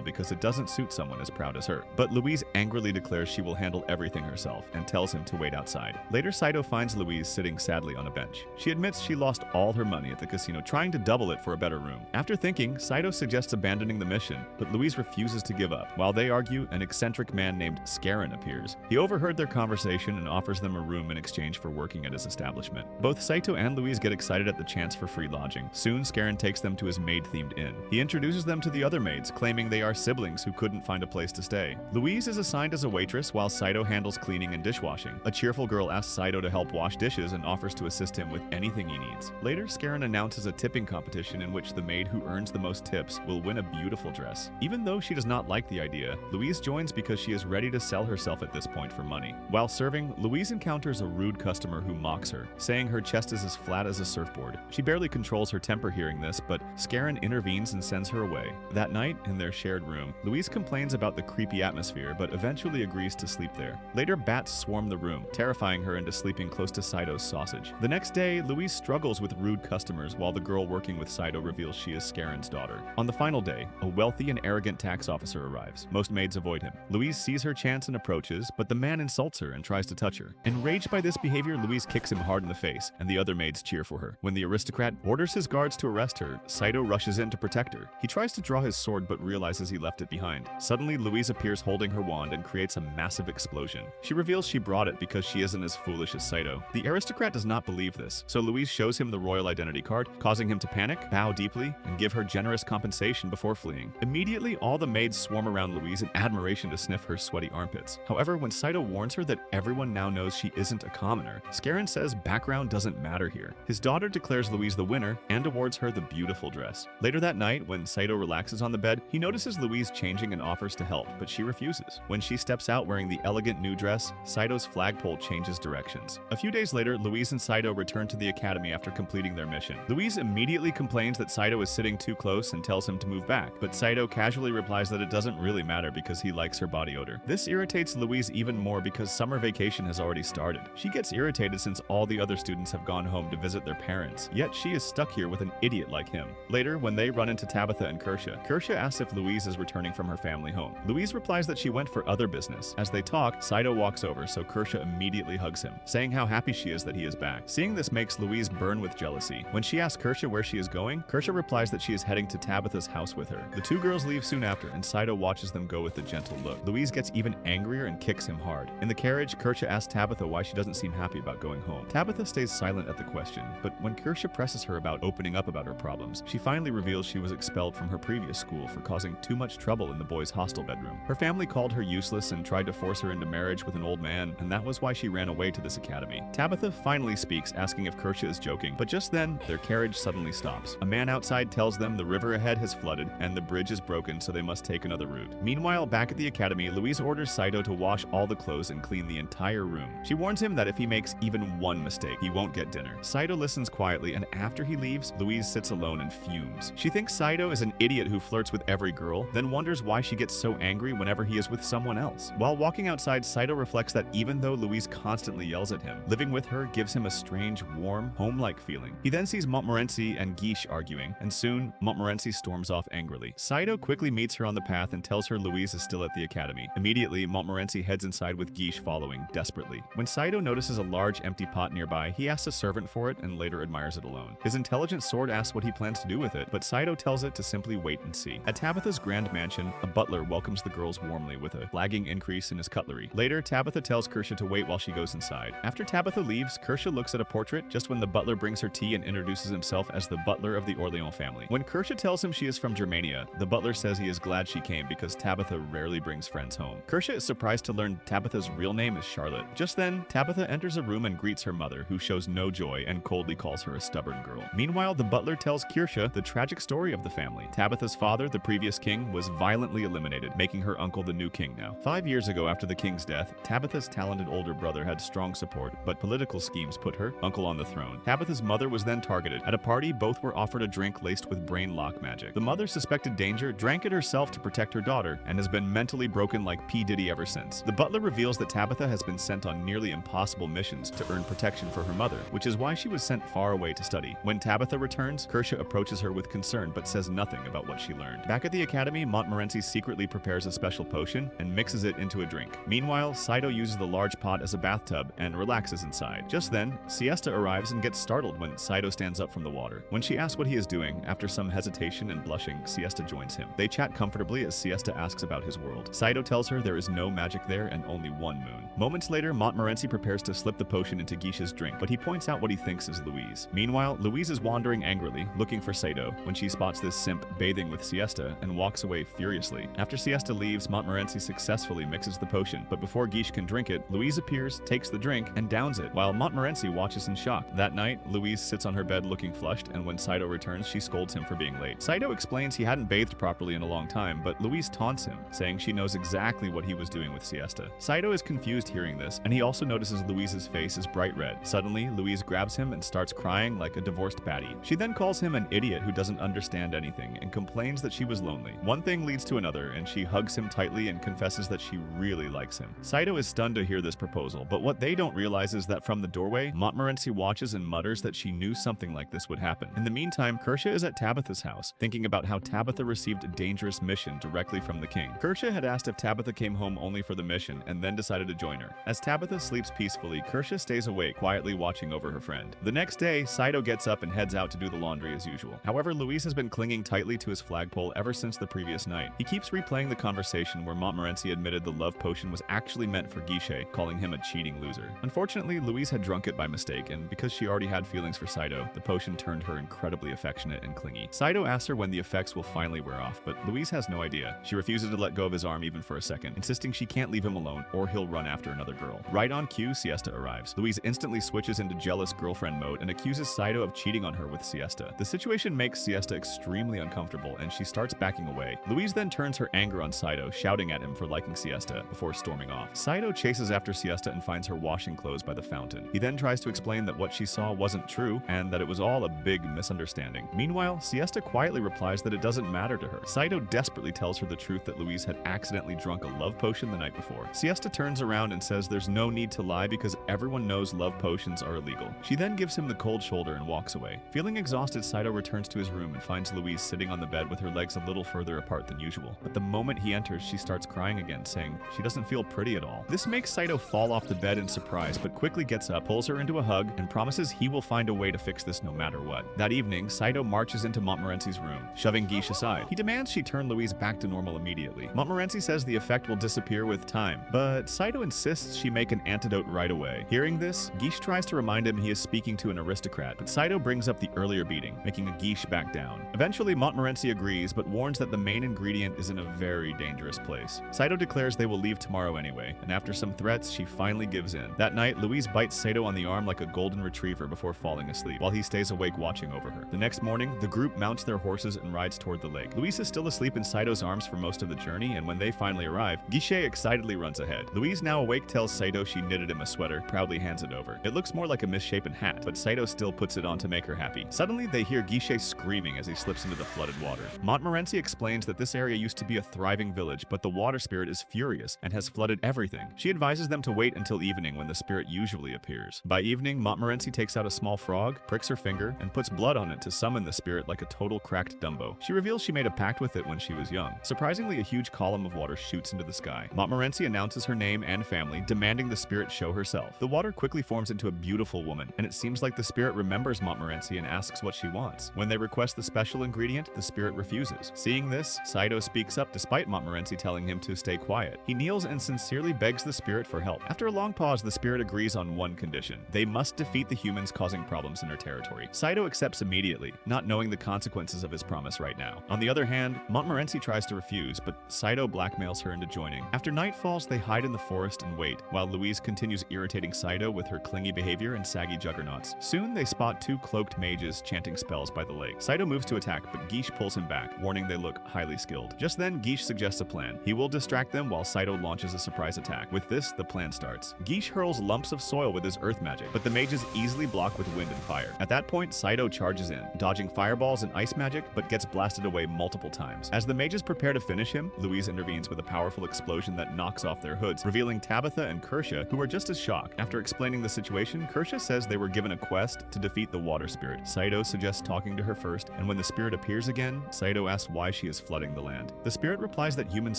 because it doesn't suit someone as proud as her. But Louise angrily declares she will handle everything herself and tells him to wait outside. Later, Saito finds Louise sitting sadly on a bench. She admits she lost all her money at the casino trying to double it for a better room. After thinking, Saito suggests abandoning the mission, but Louise refuses to give up. While they argue, an eccentric man named Scarin appears. He overheard their conversation and offers them a room in exchange for working at his establishment. Both Saito and Louise get excited at the chance for free lodging. Soon, Scarin takes them to his maid-themed inn. He introduces them to the other maids, claiming they are siblings who couldn't find a place to stay. Louise is assigned as a waitress while Saito handles cleaning and dishwashing. A cheerful girl asks Saito to help wash dishes and offers to assist him with anything he needs. Later, Scarin announces a tipping competition in which the maid who earns the most tips will win a beautiful dress. Even though she does not like the idea, Louise joins because she is ready to sell herself at this point for money. While serving, Louise encounters a rude customer who mocks her, saying her chest is as flat as a surfboard. She barely controls her temper hearing this, but Scarin intervenes and sends her away. That night, in their shared room, Louise complains about the creepy atmosphere, but eventually agrees to sleep there. Later, bats swarm the room, terrifying her into sleeping close to Saito's sausage. The next day, Louise struggles with rude customers while the girl working with Saito reveals she is Scarin's daughter. On the final day, a wealthy and arrogant tax officer arrives. Most maids avoid him. Louise sees her chance and approaches, but the man insults her and tries to touch her. Enraged by this behavior, Louise kicks him hard in the face, and the other maids cheer for her. When the aristocrat orders his guards to arrest her, Saito rushes in to protect her. He tries to draw his sword but realizes he left it behind. Suddenly, Louise appears holding her wand and creates a massive explosion. She reveals she brought it because she isn't as foolish as Saito. The aristocrat does not believe this, so Louise shows him the royal identity card, causing him to panic, bow deeply, and give her generous compensation before fleeing. Immediately, all the maids swarm around Louise in admiration to sniff her sweaty armpits. However, when Saito warns her that everyone now knows she isn't a commoner, Scarin says background doesn't matter here. His daughter declares Louise the winner and awards her the beautiful dress. Later that night, when Saito relaxes on the bed, he notices Louise changing and offers to help, but she refuses. When she steps out wearing the elegant new dress, Saito's flagpole changes directions. A few days later, Louise and Saito return to the academy after completing their mission. Louise immediately complains that Saito is sitting too close and tells him to move back, but Saito casually replies that it doesn't really matter because he likes her body odor. This irritates Louise even more because summer vacation has already started. She gets irritated since all the other students have gone home to visit their parents, yet she is stuck here with an idiot like him. Later, when they run into Tabitha and Kirsha asks if Louise is returning from her family home. Louise replies that she went for other business. As they talk, Saito walks over, so Kirsha immediately hugs him, saying how happy she is that he is back. Seeing this makes Louise burn with jealousy. When she asks Kirsha where she is going, Kirsha replies that she is heading to Tabitha's house with her. The two girls leave soon after, and Saito watches them go with a gentle look. Louise gets even angrier and kicks him hard. In the carriage, Kirsha asks Tabitha why she doesn't seem happy about going home. Tabitha stays silent at the question, but when Kirsha presses her about opening up about her problems, she finally reveals she was expelled from her previous school for causing too much trouble in the boys' hostel bedroom. Her family called her useless and tried to force her into marriage with an old man, and that was why she ran away to this academy. Tabitha finally speaks, asking if Kirsha is joking, but just then, their carriage suddenly stops. A man outside tells them the river ahead has flooded and the bridge is broken, so they must take another route. Meanwhile, back at the academy, Louise orders Saito to wash all the clothes and clean the entire room. She warns him that if he makes even one mistake, he won't get dinner. Saito listens quietly, and after he leaves, Louise sits alone and fumes. She thinks Saito is an idiot who flirts with every girl, then wonders why she gets so angry whenever he is with someone else. While walking outside, Saito reflects that even though Louise constantly yells at him, living with her gives him a strange, warm, home-like feeling. He then sees Montmorency and Guiche arguing, and soon, Montmorency storms off angrily. Saito quickly meets her on the path and tells her Louise is still at the academy. Immediately, Montmorency heads inside with Guiche following, desperately. When Saito notices a large empty pot nearby, he asks a servant for it and later admires it alone. His intelligent sword asks what he plans to do with it, but Saito tells it to simply wait and see. At Tabitha's grand mansion, a butler welcomes the girls warmly with a flagging increase in his cutlery. Later, Tabitha tells Kirsha to wait while she goes inside. After Tabitha leaves, Kirsha looks at a portrait just when the butler brings her tea and introduces himself as the butler of the Orleans family. When Kirsha tells him she is from Germania, The butler says he is glad she came because Tabitha rarely brings friends home. Kirsha is surprised to learn Tabitha's real name is Charlotte. Just then, Tabitha enters a room and greets her mother, who shows no joy and coldly calls her a stubborn girl. Meanwhile, the butler tells Kirsha the tragic story of the family. Tabitha's father, the previous king, was violently eliminated, making her uncle the new king now. 5 years ago, after the king's death, Tabitha's talented older brother had strong support, but political schemes put her uncle on the throne. Tabitha's mother was then targeted. At a party, both were offered a drink laced with brain lock magic. The mother suspected danger, drank it herself to protect her daughter, and has been mentally broken like P. Diddy ever since. The butler reveals that Tabitha has been sent on nearly impossible missions to earn protection for her mother, which is why she was sent far away to study. When Tabitha returns, Kirsha approaches her with concern but says nothing about what she learned. Back at the academy, Montmorency secretly prepares a special potion and mixes it into a drink. Meanwhile, Saito uses the large pot as a bathtub and relaxes inside. Just then, Siesta arrives and gets startled when Saito stands up from the water. When she asks what he is doing, after some hesitation and blushing, Siesta joins him. They chat comfortably as Siesta asks about his world. Saito tells her there is no magic there and only one moon. Moments later, Montmorency prepares to slip the potion into Guiche's drink, but he points out what he thinks is Louise. Meanwhile, Louise is wandering angrily, looking for Saito, when she spots this simp bathing with Siesta and walks away furiously. After Siesta leaves, Montmorency successfully mixes the potion, but before Guiche can drink it, Louise appears, takes the drink, and downs it, while Montmorency watches in shock. That night, Louise sits on her bed looking flushed, and when Saito returns, she scolds him for being late. Saito explains he hadn't bathed properly in a long time, but Louise taunts him, saying she knows exactly what he was doing with Siesta. Saito is confused hearing this, and he also notices Louise's face is bright red. Suddenly, Louise grabs him and starts crying like a divorced baddie. She then calls him an idiot who doesn't understand anything and complains that she was lonely. One thing leads to another, and she hugs him tightly and confesses that she really likes him. Saito is stunned to hear this proposal, but what they don't realize is that from the doorway, Montmorency watches and mutters that she knew something like this would happen. In the meantime, Kirsha is at Tabitha's house, thinking about how Tabitha received a dangerous mission directly from the king. Kirsha had asked if Tabitha came home only for the mission and then decided to join her. As Tabitha sleeps peacefully, Kirsha stays awake, quietly watching over her friend. The next day, Saito gets up and heads out to do the laundry as usual. However, Louise has been clinging tightly to his flagpole ever since the previous night. He keeps replaying the conversation where Montmorency admitted the love potion was actually meant for Guiche, calling him a cheating loser. Unfortunately, Louise had drunk it by mistake, and because she already had feelings for Saito, the potion turned her incredibly affectionate and clingy. Saito asks her when the effects will finally wear off, but Louise has no idea. She refuses to let go of his arm even for a second, insisting she can't leave him alone or he'll run after another girl. Right on cue, Siesta arrives. Louise instantly switches into jealous girlfriend mode and accuses Saito of cheating on her with Siesta. The situation makes Siesta extremely uncomfortable and she starts backing away. Louise then turns her anger on Saito, shouting at him for liking Siesta before storming off. Saito chases after Siesta and finds her washing clothes by the fountain. He then tries to explain that what she saw wasn't true and that it was all a big misunderstanding. Meanwhile, Siesta quietly replies that it doesn't matter to her. Saito desperately tells her the truth that Louise had accidentally drunk a love potion the night before. Siesta turns around and says there's no need to lie because everyone knows love potions are illegal. She then gives him the cold shoulder and walks away. Feeling exhausted, Saito returns to his room and finds Louise sitting on the bed with her legs a little further apart than usual. But the moment he enters, she starts crying again, saying she doesn't feel pretty at all. This makes Saito fall off the bed in surprise, but quickly gets up, pulls her into a hug, and promises he will find a way to fix this no matter what. That evening, Saito marches into Montmorency's room, shoving Guiche aside. He demands she turn Louise back to normal immediately. Montmorency says the effect will disappear with time, but Saito insists she make an antidote right away. Hearing this, Guiche tries to remind him he is speaking to an aristocrat, but Saito brings up the earlier beating, making a Guiche back down. Eventually, Montmorency agrees, but warns that the main ingredient is in a very dangerous place. Saito declares they will leave tomorrow anyway, and after some threats, she finally gives in. That night, Louise bites Saito on the arm like a golden retriever before falling asleep, while he stays awake watching over her. The next morning, the group mounts their horses and rides toward the lake. Louise is still asleep in Saito's arms for most of the journey, and when they finally arrive, Guiche excitedly runs ahead. Louise, now awake, tells Saito she knitted him a sweater, proudly hands it over. It looks more like a misshapen hat, but Saito still puts it on to make her happy. Suddenly, they hear Guiche screaming as he slips into the flooded water. Montmorency explains that this area used to be a thriving village, but the water spirit is furious and has flooded everything. She advises them to wait until evening when the spirit usually appears. By evening, Montmorency takes out a small frog, pricks her finger, and puts blood on it to summon the spirit like a total cracked Dumbo. She reveals she made a pact with it when she was young. Surprisingly, a huge column of water shoots into the sky. Montmorency announces her name and family, demanding the spirit show herself. The water quickly forms into a beautiful woman, and it seems like the spirit remembers Montmorency and asks what she wants. When they request the special ingredient, the spirit refuses. Seeing this, Saito speaks up despite Montmorency telling him to stay quiet. He kneels and sincerely begs the spirit for help. After a long pause, the spirit agrees on one condition. They must defeat the humans causing problems in her territory. Saito accepts immediately, not knowing the consequences of his promise right now. On On the other hand, Montmorency tries to refuse, but Saito blackmails her into joining. After night falls, they hide in the forest and wait, while Louise continues irritating Saito with her clingy behavior and saggy juggernauts. Soon, they spot two cloaked mages chanting spells by the lake. Saito moves to attack, but Guiche pulls him back, warning they look highly skilled. Just then, Guiche suggests a plan. He will distract them while Saito launches a surprise attack. With this, the plan starts. Guiche hurls lumps of soil with his earth magic, but the mages easily block with wind and fire. At that point, Saito charges in, dodging fireballs and ice magic, but gets blasted away multiple times. As the mages prepare to finish him, Louise intervenes with a powerful explosion that knocks off their hoods, revealing Tabitha and Kirsha, who are just as shocked. After explaining the situation, Kirsha says they were given a quest to defeat the water spirit. Saito suggests talking to her first, and when the spirit appears again, Saito asks why she is flooding the land. The spirit replies that humans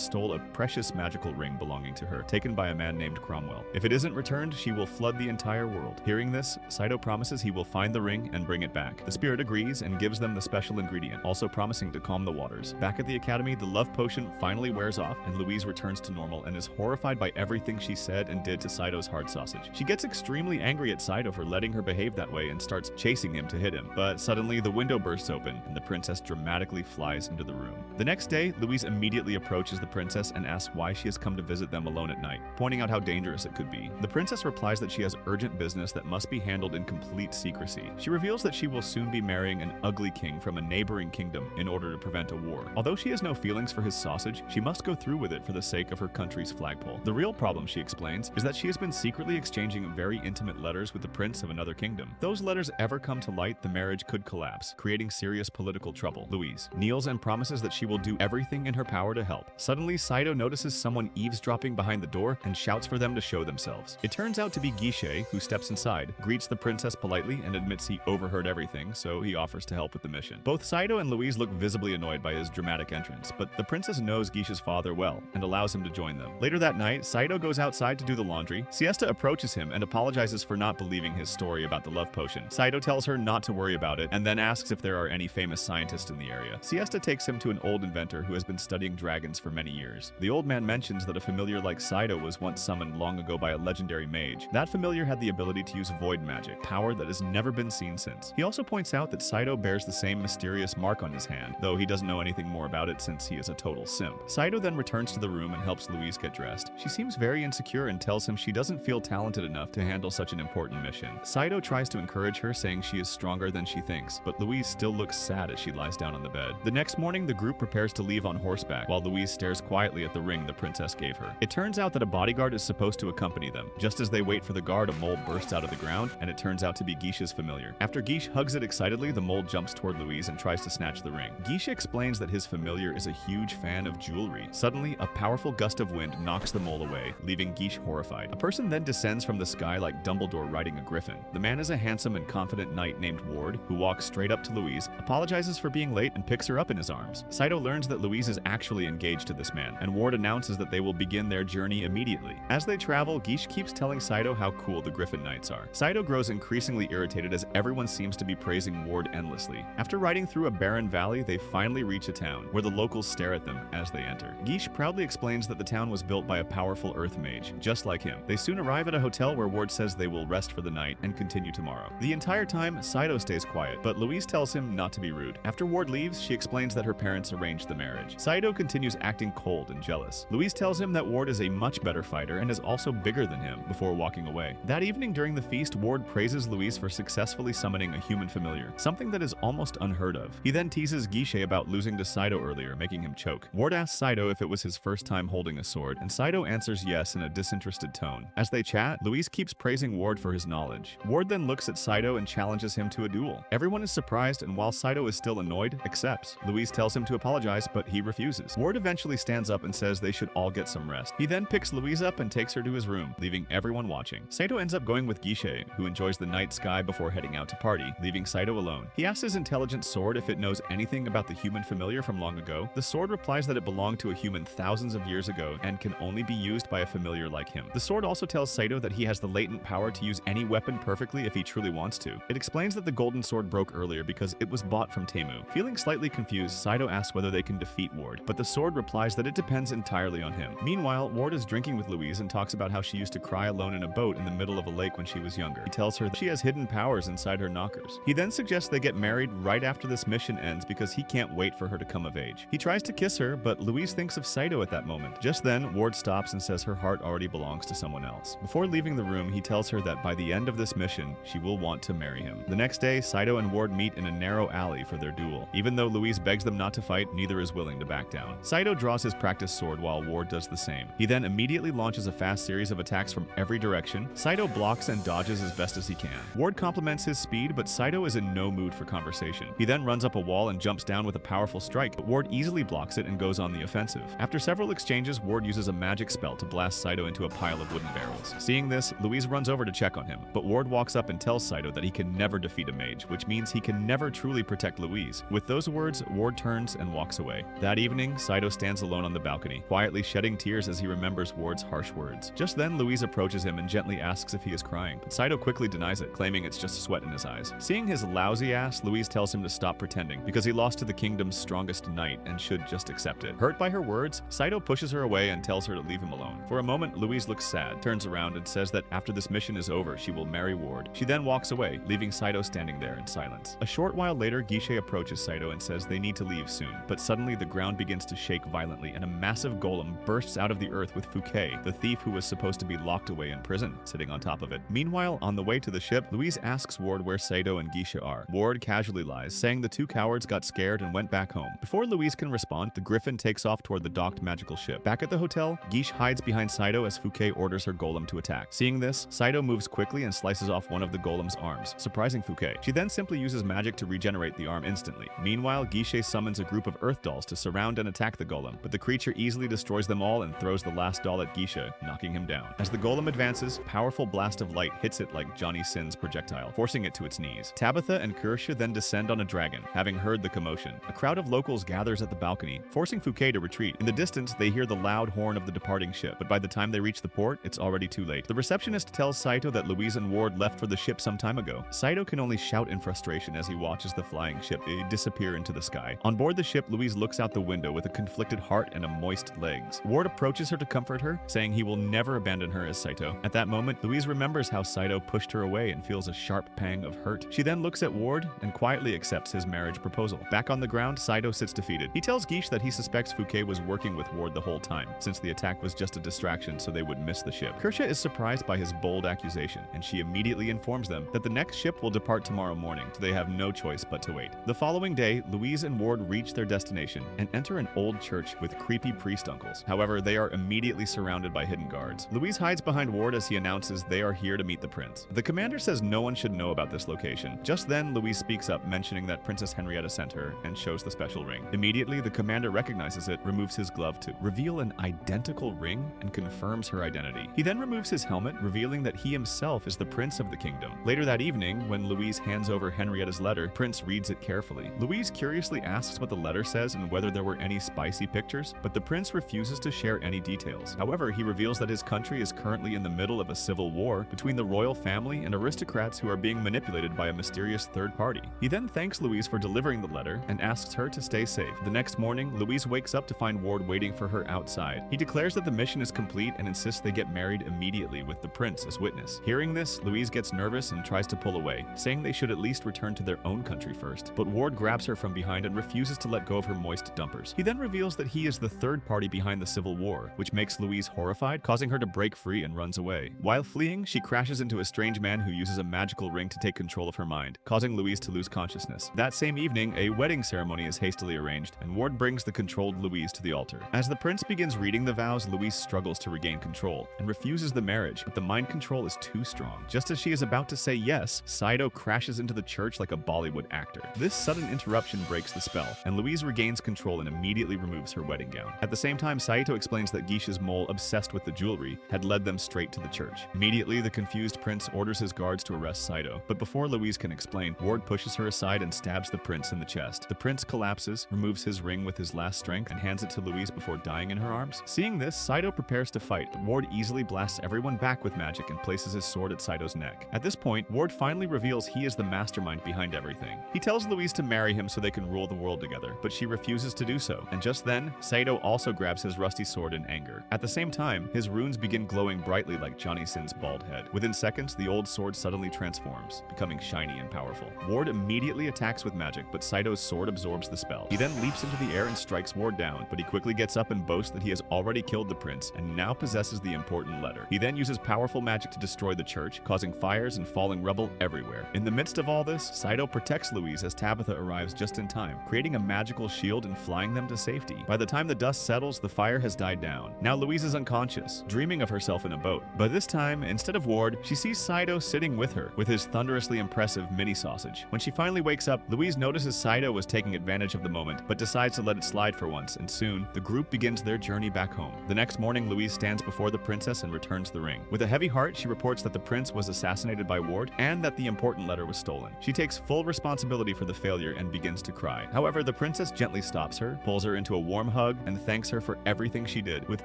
stole a precious magical ring belonging to her, taken by a man named Cromwell. If it isn't returned, she will flood the entire world. Hearing this, Saito promises he will find the ring and bring it back. The spirit agrees and gives them the special ingredient, also promising to calm the waters. Back at the academy, the love potion finally wears off, and Louise returns to normal and is horrified by everything she said and did to Saito's hard sausage. She gets extremely angry at Saito for letting her behave that way and starts chasing him to hit him. But suddenly, the window bursts open, and the princess dramatically flies into the room. The next day, Louise immediately approaches the princess and asks why she has come to visit them alone at night, pointing out how dangerous it could be. The princess replies that she has urgent business that must be handled in complete secrecy. She reveals that she will soon be marrying an ugly king from a neighboring kingdom in order to prevent a war. Although she has no feelings for his sausage, she must go through with it for the sake of her country's flagpole. The real problem, she explains, is that she has been secretly exchanging very intimate letters with the prince of another kingdom. If those letters ever come to light, the marriage could collapse, creating serious political trouble. Louise kneels and promises that she will do everything in her power to help. Suddenly, Saito notices someone eavesdropping behind the door and shouts for them to show themselves. It turns out to be Guiche, who steps inside, greets the princess politely, and admits he overheard everything, so he offers to help with the mission. Both Saito and Louise look visibly annoyed by his dramatic entrance, but the princess knows Guiche's father well and allows him to join them. Later that night, Saito goes outside to do the laundry. Siesta approaches him and apologizes for not believing his story about the love potion. Saito tells her not to worry about it and then asks if there are any famous scientists in the area. Siesta takes him to an old inventor who has been studying dragons for many years. The old man mentions that a familiar like Saito was once summoned long ago by a legendary mage. That familiar had the ability to use void magic, power that has never been seen since. He also points out that Saito bears the same mysterious mark on his hand, though he doesn't know anything more about it since he is a total simp. Saito then returns to the room and helps Louise get dressed. She seems very insecure and tells him she doesn't feel talented enough to handle such an important mission. Saito tries to encourage her, saying she is stronger than she thinks, but Louise still looks sad as she lies down on the bed. The next morning, the group prepares to leave on horseback, while Louise stares quietly at the ring the princess gave her. It turns out that a bodyguard is supposed to accompany them. Just as they wait for the guard, a mole bursts out of the ground, and it turns out to be Guiche's familiar. After Guiche hugs it excitedly, the mole jumps toward Louise and tries to snatch the ring. Guiche explains that his familiar is a huge fan of jewelry. Suddenly, a powerful gust of wind knocks the mole away, leaving Guiche horrified. A person then descends from the sky like Dumbledore riding a griffin. The man is a handsome and confident knight named Ward, who walks straight up to Louise, apologizes for being late, and picks her up in his arms. Saito learns that Louise is actually engaged to this man, and Ward announces that they will begin their journey immediately. As they travel, Guiche keeps telling Saito how cool the Griffin Knights are. Saito grows increasingly irritated as everyone seems to be praising Ward endlessly. After riding through a barren valley, they finally reach a town, where the locals stare at them as they enter. Guiche proudly explains that the town was built by a powerful earth mage, just like him. They soon arrive at a hotel where Ward says they will rest for the night and continue tomorrow. The entire time, Saito stays quiet, but Louise tells him not to be rude. After Ward leaves, she explains that her parents arranged the marriage. Saito continues acting cold and jealous. Louise tells him that Ward is a much better fighter and is also bigger than him, before walking away. That evening during the feast, Ward praises Louise for successfully summoning a human familiar, something that is almost unheard of. He then teases Guiche about losing to Saito earlier, making him choke. Ward asks Saito if it was his first time holding a sword, and Saito answers yes in a disinterested tone. As they chat, Louise keeps praising Ward for his knowledge. Ward then looks at Saito and challenges him to a duel. Everyone is surprised, and while Saito is still annoyed, accepts. Louise tells him to apologize, but he refuses. Ward eventually stands up and says they should all get some rest. He then picks Louise up and takes her to his room, leaving everyone watching. Saito ends up going with Guiche, who enjoys the night sky before heading out to party, leaving Saito alone. He asks his intelligent sword if it knows anything about the human familiar from long ago. The sword replies that it belonged to a human thousands of years ago and can only be used by a familiar like him. The sword also tells Saito that he has the latent power to use any weapon perfectly if he truly wants to. It explains that the golden sword broke earlier because it was bought from Temu. Feeling slightly confused, Saito asks whether they can defeat Ward, but the sword replies that it depends entirely on him. Meanwhile, Ward is drinking with Louise and talks about how she used to cry alone in a boat in the middle of a lake when she was younger. He tells her that she has hidden powers inside her knockers. He then suggests they get married right after this mission ends because he can't can't wait for her to come of age. He tries to kiss her, but Louise thinks of Saito at that moment. Just then, Ward stops and says her heart already belongs to someone else. Before leaving the room, he tells her that by the end of this mission, she will want to marry him. The next day, Saito and Ward meet in a narrow alley for their duel. Even though Louise begs them not to fight, neither is willing to back down. Saito draws his practice sword while Ward does the same. He then immediately launches a fast series of attacks from every direction. Saito blocks and dodges as best as he can. Ward compliments his speed, but Saito is in no mood for conversation. He then runs up a wall and jumps down with a powerful strike, but Ward easily blocks it and goes on the offensive. After several exchanges, Ward uses a magic spell to blast Saito into a pile of wooden barrels. Seeing this, Louise runs over to check on him, but Ward walks up and tells Saito that he can never defeat a mage, which means he can never truly protect Louise. With those words, Ward turns and walks away. That evening, Saito stands alone on the balcony, quietly shedding tears as he remembers Ward's harsh words. Just then, Louise approaches him and gently asks if he is crying, but Saito quickly denies it, claiming it's just sweat in his eyes. Seeing his lousy ass, Louise tells him to stop pretending, because he lost to the kingdom's strongest knight and should just accept it. Hurt by her words, Saito pushes her away and tells her to leave him alone. For a moment, Louise looks sad, turns around and says that after this mission is over, she will marry Ward. She then walks away, leaving Saito standing there in silence. A short while later, Guiche approaches Saito and says they need to leave soon, but suddenly the ground begins to shake violently and a massive golem bursts out of the earth with Fouquet, the thief who was supposed to be locked away in prison, sitting on top of it. Meanwhile, on the way to the ship, Louise asks Ward where Saito and Guiche are. Ward casually lies, saying the two cowards got scared and went back home. Before Louise can respond, the Griffin takes off toward the docked magical ship. Back at the hotel, Guiche hides behind Saito as Fouquet orders her golem to attack. Seeing this, Saito moves quickly and slices off one of the golem's arms, surprising Fouquet. She then simply uses magic to regenerate the arm instantly. Meanwhile, Guiche summons a group of earth dolls to surround and attack the golem, but the creature easily destroys them all and throws the last doll at Guiche, knocking him down. As the golem advances, a powerful blast of light hits it like Johnny Sin's projectile, forcing it to its knees. Tabitha and Kirsche then descend on a dragon, having heard the commotion. A crowd of locals gathers at the balcony, forcing Fouquet to retreat. In the distance, they hear the loud horn of the departing ship, but by the time they reach the port, it's already too late. The receptionist tells Saito that Louise and Ward left for the ship some time ago. Saito can only shout in frustration as he watches the flying ship disappear into the sky. On board the ship, Louise looks out the window with a conflicted heart and a moist legs. Ward approaches her to comfort her, saying he will never abandon her as Saito. At that moment, Louise remembers how Saito pushed her away and feels a sharp pang of hurt. She then looks at Ward and quietly accepts his marriage proposal. Back on the ground, Saito sits defeated. He tells Guiche that he suspects Fouquet was working with Ward the whole time, since the attack was just a distraction so they would miss the ship. Kirsche is surprised by his bold accusation, and she immediately informs them that the next ship will depart tomorrow morning, so they have no choice but to wait. The following day, Louise and Ward reach their destination and enter an old church with creepy priest uncles. However, they are immediately surrounded by hidden guards. Louise hides behind Ward as he announces they are here to meet the prince. The commander says no one should know about this location. Just then, Louise speaks up, mentioning that Princess Henrietta sent her and shows the special ring. Immediately, the commander recognizes it, removes his glove to reveal an identical ring, and confirms her identity. He then removes his helmet, revealing that he himself is the prince of the kingdom. Later that evening, when Louise hands over Henrietta's letter, Prince reads it carefully. Louise curiously asks what the letter says and whether there were any spicy pictures, but the prince refuses to share any details. However, he reveals that his country is currently in the middle of a civil war between the royal family and aristocrats who are being manipulated by a mysterious third party. He then thanks Louise for delivering the letter and asks her to stay safe. The next morning, Louise wakes up to find Ward waiting for her outside. He declares that the mission is complete and insists they get married immediately with the prince as witness. Hearing this, Louise gets nervous and tries to pull away, saying they should at least return to their own country first. But Ward grabs her from behind and refuses to let go of her moist dumpers. He then reveals that he is the third party behind the civil war, which makes Louise horrified, causing her to break free and runs away. While fleeing, she crashes into a strange man who uses a magical ring to take control of her mind, causing Louise to lose consciousness. That same evening, a wedding ceremony is hastily arranged, and Ward brings the controlled Louise to the altar. As the prince begins reading the vows, Louise struggles to regain control and refuses the marriage, but the mind control is too strong. Just as she is about to say yes, Saito crashes into the church like a Bollywood actor. This sudden interruption breaks the spell, and Louise regains control and immediately removes her wedding gown. At the same time, Saito explains that Guiche's mole, obsessed with the jewelry, had led them straight to the church. Immediately, the confused prince orders his guards to arrest Saito, but before Louise can explain, Ward pushes her aside and stabs the prince in the chest. The prince collapses, removes his ring with his last strength, and hands it to Louise before dying in her arms. Seeing this, Saito prepares to fight, but Ward easily blasts everyone back with magic and places his sword at Saito's neck. At this point, Ward finally reveals he is the mastermind behind everything. He tells Louise to marry him so they can rule the world together, but she refuses to do so. And just then, Saito also grabs his rusty sword in anger. At the same time, his runes begin glowing brightly like Johnny Sin's bald head. Within seconds, the old sword suddenly transforms, becoming shiny and powerful. Ward immediately attacks with magic, but Saito's sword absorbs absorbs the spell. He then leaps into the air and strikes Ward down, but he quickly gets up and boasts that he has already killed the prince and now possesses the important letter. He then uses powerful magic to destroy the church, causing fires and falling rubble everywhere. In the midst of all this, Saito protects Louise as Tabitha arrives just in time, creating a magical shield and flying them to safety. By the time the dust settles, the fire has died down. Now Louise is unconscious, dreaming of herself in a boat. But this time, instead of Ward, she sees Saito sitting with her, with his thunderously impressive mini sausage. When she finally wakes up, Louise notices Saito was taking advantage of the moment, but decides to let it slide for once, and soon, the group begins their journey back home. The next morning, Louise stands before the princess and returns the ring. With a heavy heart, she reports that the prince was assassinated by Ward and that the important letter was stolen. She takes full responsibility for the failure and begins to cry. However, the princess gently stops her, pulls her into a warm hug, and thanks her for everything she did, with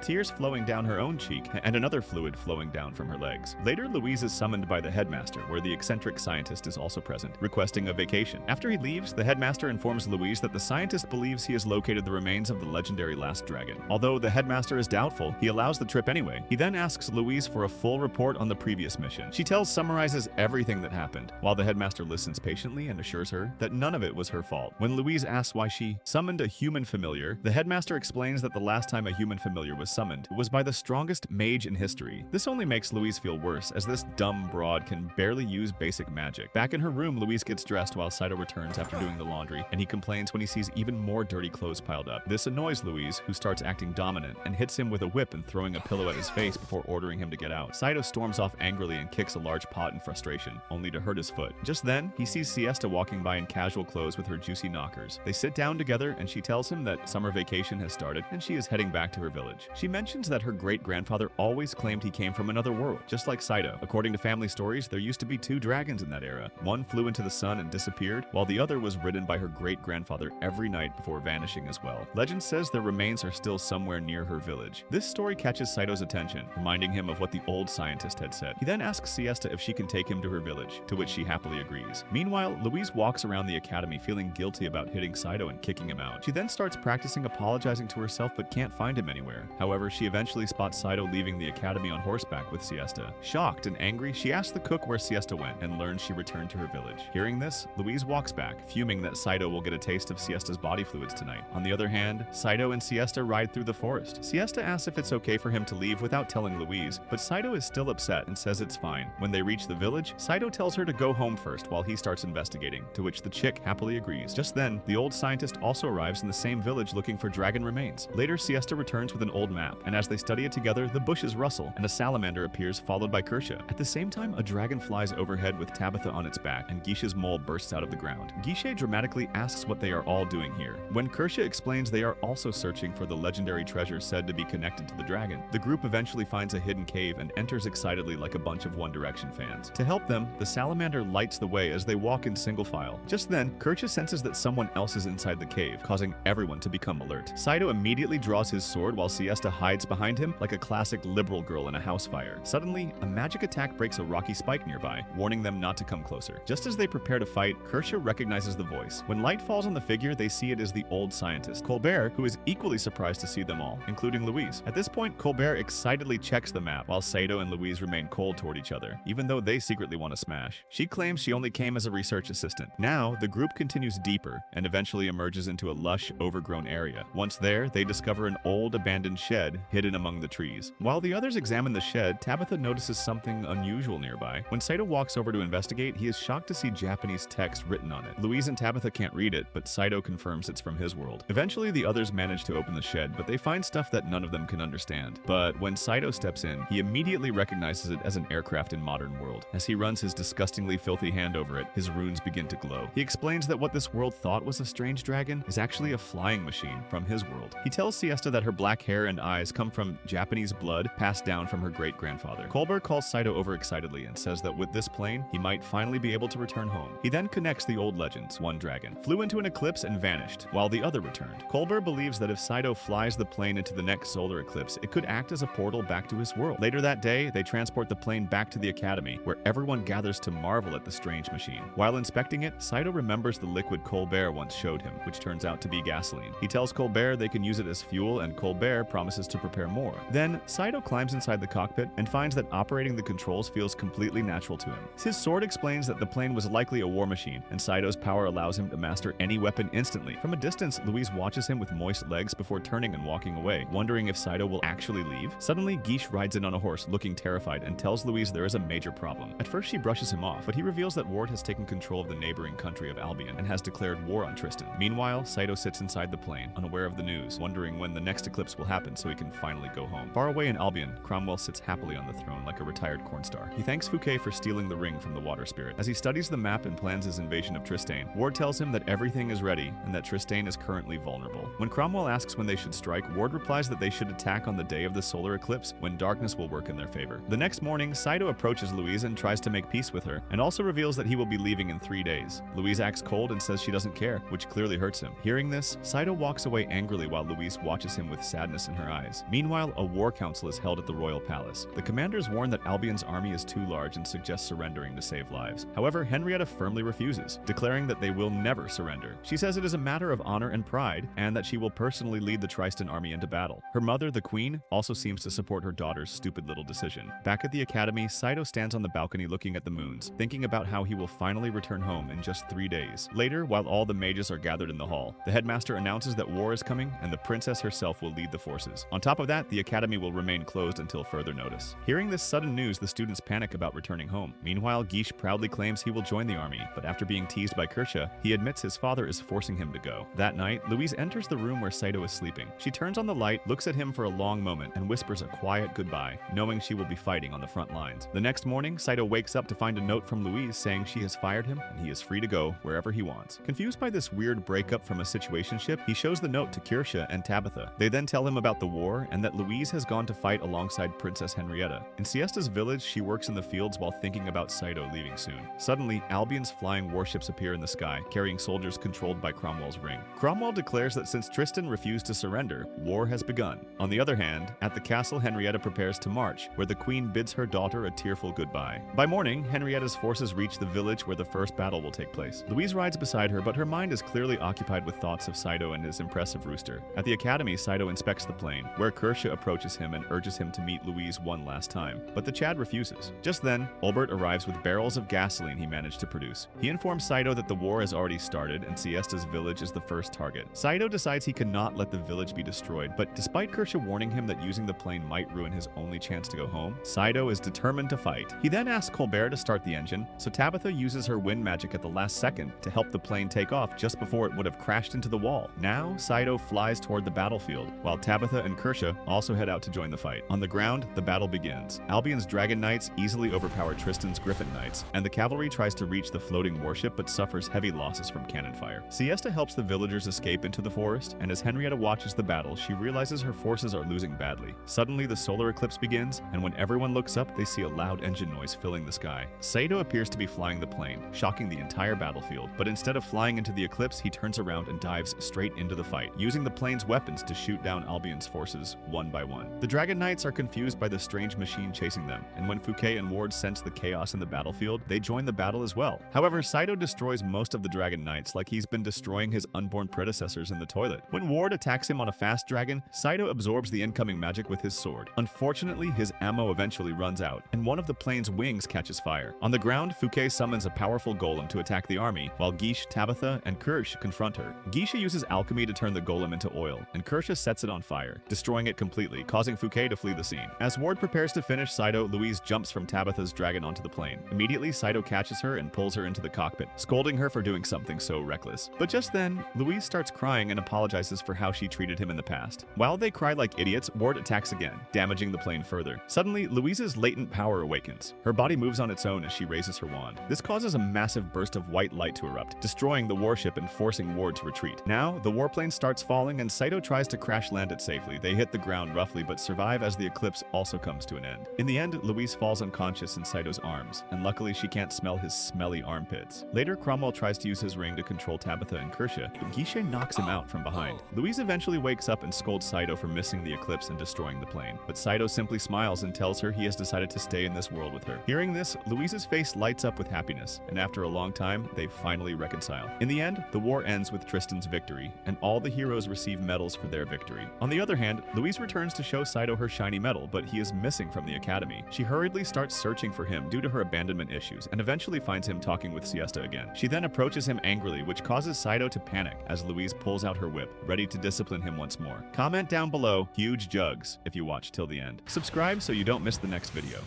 tears flowing down her own cheek and another fluid flowing down from her legs. Later, Louise is summoned by the headmaster, where the eccentric scientist is also present, requesting a vacation. After he leaves, the headmaster informs Louise that the scientist believes he has located the remains of the legendary last dragon. Although the headmaster is doubtful, he allows the trip anyway. He then asks Louise for a full report on the previous mission. She summarizes everything that happened, while the headmaster listens patiently and assures her that none of it was her fault. When Louise asks why she summoned a human familiar, the headmaster explains that the last time a human familiar was summoned was by the strongest mage in history. This only makes Louise feel worse, as this dumb broad can barely use basic magic. Back in her room, Louise gets dressed while Saito returns after doing the laundry, and he complains when he sees even more dirty clothes piled up. This annoys Louise, who starts acting dominant and hits him with a whip and throwing a pillow at his face before ordering him to get out. Saito storms off angrily and kicks a large pot in frustration, only to hurt his foot. Just then, he sees Siesta walking by in casual clothes with her juicy knockers. They sit down together and she tells him that summer vacation has started and she is heading back to her village. She mentions that her great-grandfather always claimed he came from another world, just like Saito. According to family stories, there used to be two dragons in that era. One flew into the sun and disappeared, while the other was ridden by her great-grandfather every night before vanishing as well. Legend says their remains are still somewhere near her village. This story catches Saito's attention, reminding him of what the old scientist had said. He then asks Siesta if she can take him to her village, to which she happily agrees. Meanwhile, Louise walks around the academy feeling guilty about hitting Saito and kicking him out. She then starts practicing apologizing to herself but can't find him anywhere. However, she eventually spots Saito leaving the academy on horseback with Siesta. Shocked and angry, she asks the cook where Siesta went and learns she returned to her village. Hearing this, Louise walks back, fuming that Saito will get a taste of Siesta's body fluids tonight. On the other hand, Saito and Siesta ride through the forest. Siesta asks if it's okay for him to leave without telling Louise, but Saito is still upset and says it's fine. When they reach the village, Saito tells her to go home first while he starts investigating, to which the chick happily agrees. Just then, the old scientist also arrives in the same village looking for dragon remains. Later, Siesta returns with an old map, and as they study it together, the bushes rustle, and a salamander appears followed by Kirsha. At the same time, a dragon flies overhead with Tabitha on its back, and Guiche's mole bursts out of the ground. Guiche dramatically asks what they are all doing here. When Kirsha explains they are also searching for the legendary treasure said to be connected to the dragon, the group eventually finds a hidden cave and enters excitedly like a bunch of One Direction fans. To help them, the salamander lights the way as they walk in single file. Just then, Kirsha senses that someone else is inside the cave, causing everyone to become alert. Saito immediately draws his sword while Siesta hides behind him like a classic liberal girl in a house fire. Suddenly, a magic attack breaks a rocky spike nearby, warning them not to come closer. Just as they prepare to fight, Kirsha recognizes the voice. When light falls on the figure, they see it as the old scientist, Colbert, who is equally surprised to see them all, including Louise. At this point, Colbert excitedly checks the map, while Saito and Louise remain cold toward each other, even though they secretly want to smash. She claims she only came as a research assistant. Now, the group continues deeper and eventually emerges into a lush, overgrown area. Once there, they discover an old, abandoned shed hidden among the trees. While the others examine the shed, Tabitha notices something unusual nearby. When Saito walks over to investigate, he is shocked to see Japanese text written on it. Louise and Tabitha can't read it, but Saito confirms it's from his world. Eventually, the others manage to open the shed, but they find stuff that none of them can understand. But when Saito steps in, he immediately recognizes it as an aircraft in modern world. As he runs his disgustingly filthy hand over it, his runes begin to glow. He explains that what this world thought was a strange dragon is actually a flying machine from his world. He tells Siesta that her black hair and eyes come from Japanese blood passed down from her great-grandfather. Colbert calls Saito overexcitedly and says that with this plane, he might finally be able to return home. He then connects the old legends. One dragon flew into an eclipse and vanished, while the other returned. Colbert believes that if Saito flies the plane into the next solar eclipse, it could act as a portal back to his world. Later that day, they transport the plane back to the academy, where everyone gathers to marvel at the strange machine. While inspecting it, Saito remembers the liquid Colbert once showed him, which turns out to be gasoline. He tells Colbert they can use it as fuel, and Colbert promises to prepare more. Then, Saito climbs inside the cockpit and finds that operating the controls feels completely natural to him. His sword explains that the plane was likely a war machine, and Saito's power allows him to master any any weapon instantly. From a distance, Louise watches him with moist legs before turning and walking away, wondering if Saito will actually leave. Suddenly, Guiche rides in on a horse looking terrified and tells Louise there is a major problem. At first she brushes him off, but he reveals that Ward has taken control of the neighboring country of Albion and has declared war on Tristan. Meanwhile, Saito sits inside the plane, unaware of the news, wondering when the next eclipse will happen so he can finally go home. Far away in Albion, Cromwell sits happily on the throne like a retired corn star. He thanks Fouquet for stealing the ring from the water spirit. As he studies the map and plans his invasion of Tristan, Ward tells him that everything is ready and that Tristan is currently vulnerable. When Cromwell asks when they should strike, Ward replies that they should attack on the day of the solar eclipse when darkness will work in their favor. The next morning, Saito approaches Louise and tries to make peace with her, and also reveals that he will be leaving in 3 days. Louise acts cold and says she doesn't care, which clearly hurts him. Hearing this, Saito walks away angrily while Louise watches him with sadness in her eyes. Meanwhile, a war council is held at the royal palace. The commanders warn that Albion's army is too large and suggest surrendering to save lives. However, Henrietta firmly refuses, declaring that they will never surrender. She says it is a matter of honor and pride, and that she will personally lead the Tristan army into battle. Her mother, the queen, also seems to support her daughter's stupid little decision. Back at the academy, Saito stands on the balcony looking at the moons, thinking about how he will finally return home in just 3 days. Later, while all the mages are gathered in the hall, the headmaster announces that war is coming and the princess herself will lead the forces. On top of that, the academy will remain closed until further notice. Hearing this sudden news, the students panic about returning home. Meanwhile, Guiche proudly claims he will join the army, but after being teased by Kirsche, he admits his father is forcing him to go. That night, Louise enters the room where Saito is sleeping. She turns on the light, looks at him for a long moment, and whispers a quiet goodbye, knowing she will be fighting on the front lines. The next morning, Saito wakes up to find a note from Louise saying she has fired him and he is free to go wherever he wants. Confused by this weird breakup from a situationship, he shows the note to Kirsche and Tabitha. They then tell him about the war and that Louise has gone to fight alongside Princess Henrietta. In Siesta's village, she works in the fields while thinking about Saito leaving soon. Suddenly, Albion's flying warships appear in the sky, carrying soldiers controlled by Cromwell's ring. Cromwell declares that since Tristan refused to surrender, war has begun. On the other hand, at the castle, Henrietta prepares to march, where the queen bids her daughter a tearful goodbye. By morning, Henrietta's forces reach the village where the first battle will take place. Louise rides beside her, but her mind is clearly occupied with thoughts of Saito and his impressive rooster. At the academy, Saito inspects the plane, where Kirsche approaches him and urges him to meet Louise one last time, but the Chad refuses. Just then, Olbert arrives with barrels of gasoline he managed to produce. He informs Saito that the war has already started and Siesta's village is the first target. Saito decides he cannot let the village be destroyed, but despite Kirsche warning him that using the plane might ruin his only chance to go home, Saito is determined to fight. He then asks Colbert to start the engine, so Tabitha uses her wind magic at the last second to help the plane take off just before it would have crashed into the wall. Now, Saito flies toward the battlefield, while Tabitha and Kirsche also head out to join the fight. On the ground, the battle begins. Albion's Dragon Knights easily overpower Tristan's Griffin Knights, and the cavalry tries to reach the floating warship but suffers heavy losses from cannon fire. Siesta helps the villagers escape into the forest, and as Henrietta watches the battle, she realizes her forces are losing badly. Suddenly, the solar eclipse begins, and when everyone looks up, they see a loud engine noise filling the sky. Saito appears to be flying the plane, shocking the entire battlefield, but instead of flying into the eclipse, he turns around and dives straight into the fight, using the plane's weapons to shoot down Albion's forces one by one. The Dragon Knights are confused by the strange machine chasing them, and when Fouquet and Ward sense the chaos in the battlefield, they join the battle as well. However, Saito destroys most of the Dragon Knights like he's been destroying his unborn predecessors in the toilet. When Ward attacks him on a fast dragon, Saito absorbs the incoming magic with his sword. Unfortunately, his ammo eventually runs out, and one of the plane's wings catches fire. On the ground, Fouquet summons a powerful golem to attack the army, while Guiche, Tabitha, and Kirsche confront her. Guiche uses alchemy to turn the golem into oil, and Kirsche sets it on fire, destroying it completely, causing Fouquet to flee the scene. As Ward prepares to finish Saito, Louise jumps from Tabitha's dragon onto the plane. Immediately, Saito catches her and pulls her into the cockpit, scolding her for doing something so reckless. But just then, Louise starts crying and apologizes for how she treated him in the past. While they cry like idiots, Ward attacks again, damaging the plane further. Suddenly, Louise's latent power awakens. Her body moves on its own as she raises her wand. This causes a massive burst of white light to erupt, destroying the warship and forcing Ward to retreat. Now, the warplane starts falling and Saito tries to crash land it safely. They hit the ground roughly but survive as the eclipse also comes to an end. In the end, Louise falls unconscious in Saito's arms, and luckily she can't smell his smelly armpits. Later, Cromwell tries to use his ring to control Tabitha and Kirsche, but Guiche knocks him out from behind. Louise eventually wakes up and scolds Saito for missing the eclipse and destroying the plane, but Saito simply smiles and tells her he has decided to stay in this world with her. Hearing this, Louise's face lights up with happiness, and after a long time, they finally reconcile. In the end, the war ends with Tristan's victory, and all the heroes receive medals for their victory. On the other hand, Louise returns to show Saito her shiny medal, but he is missing from the academy. She hurriedly starts searching for him due to her abandonment issues, and eventually finds him talking with Siesta again. She then approaches him angrily which causes Saito to panic as Louise pulls out her whip, ready to discipline him once more. Comment down below, huge jugs, if you watch till the end. Subscribe so you don't miss the next video.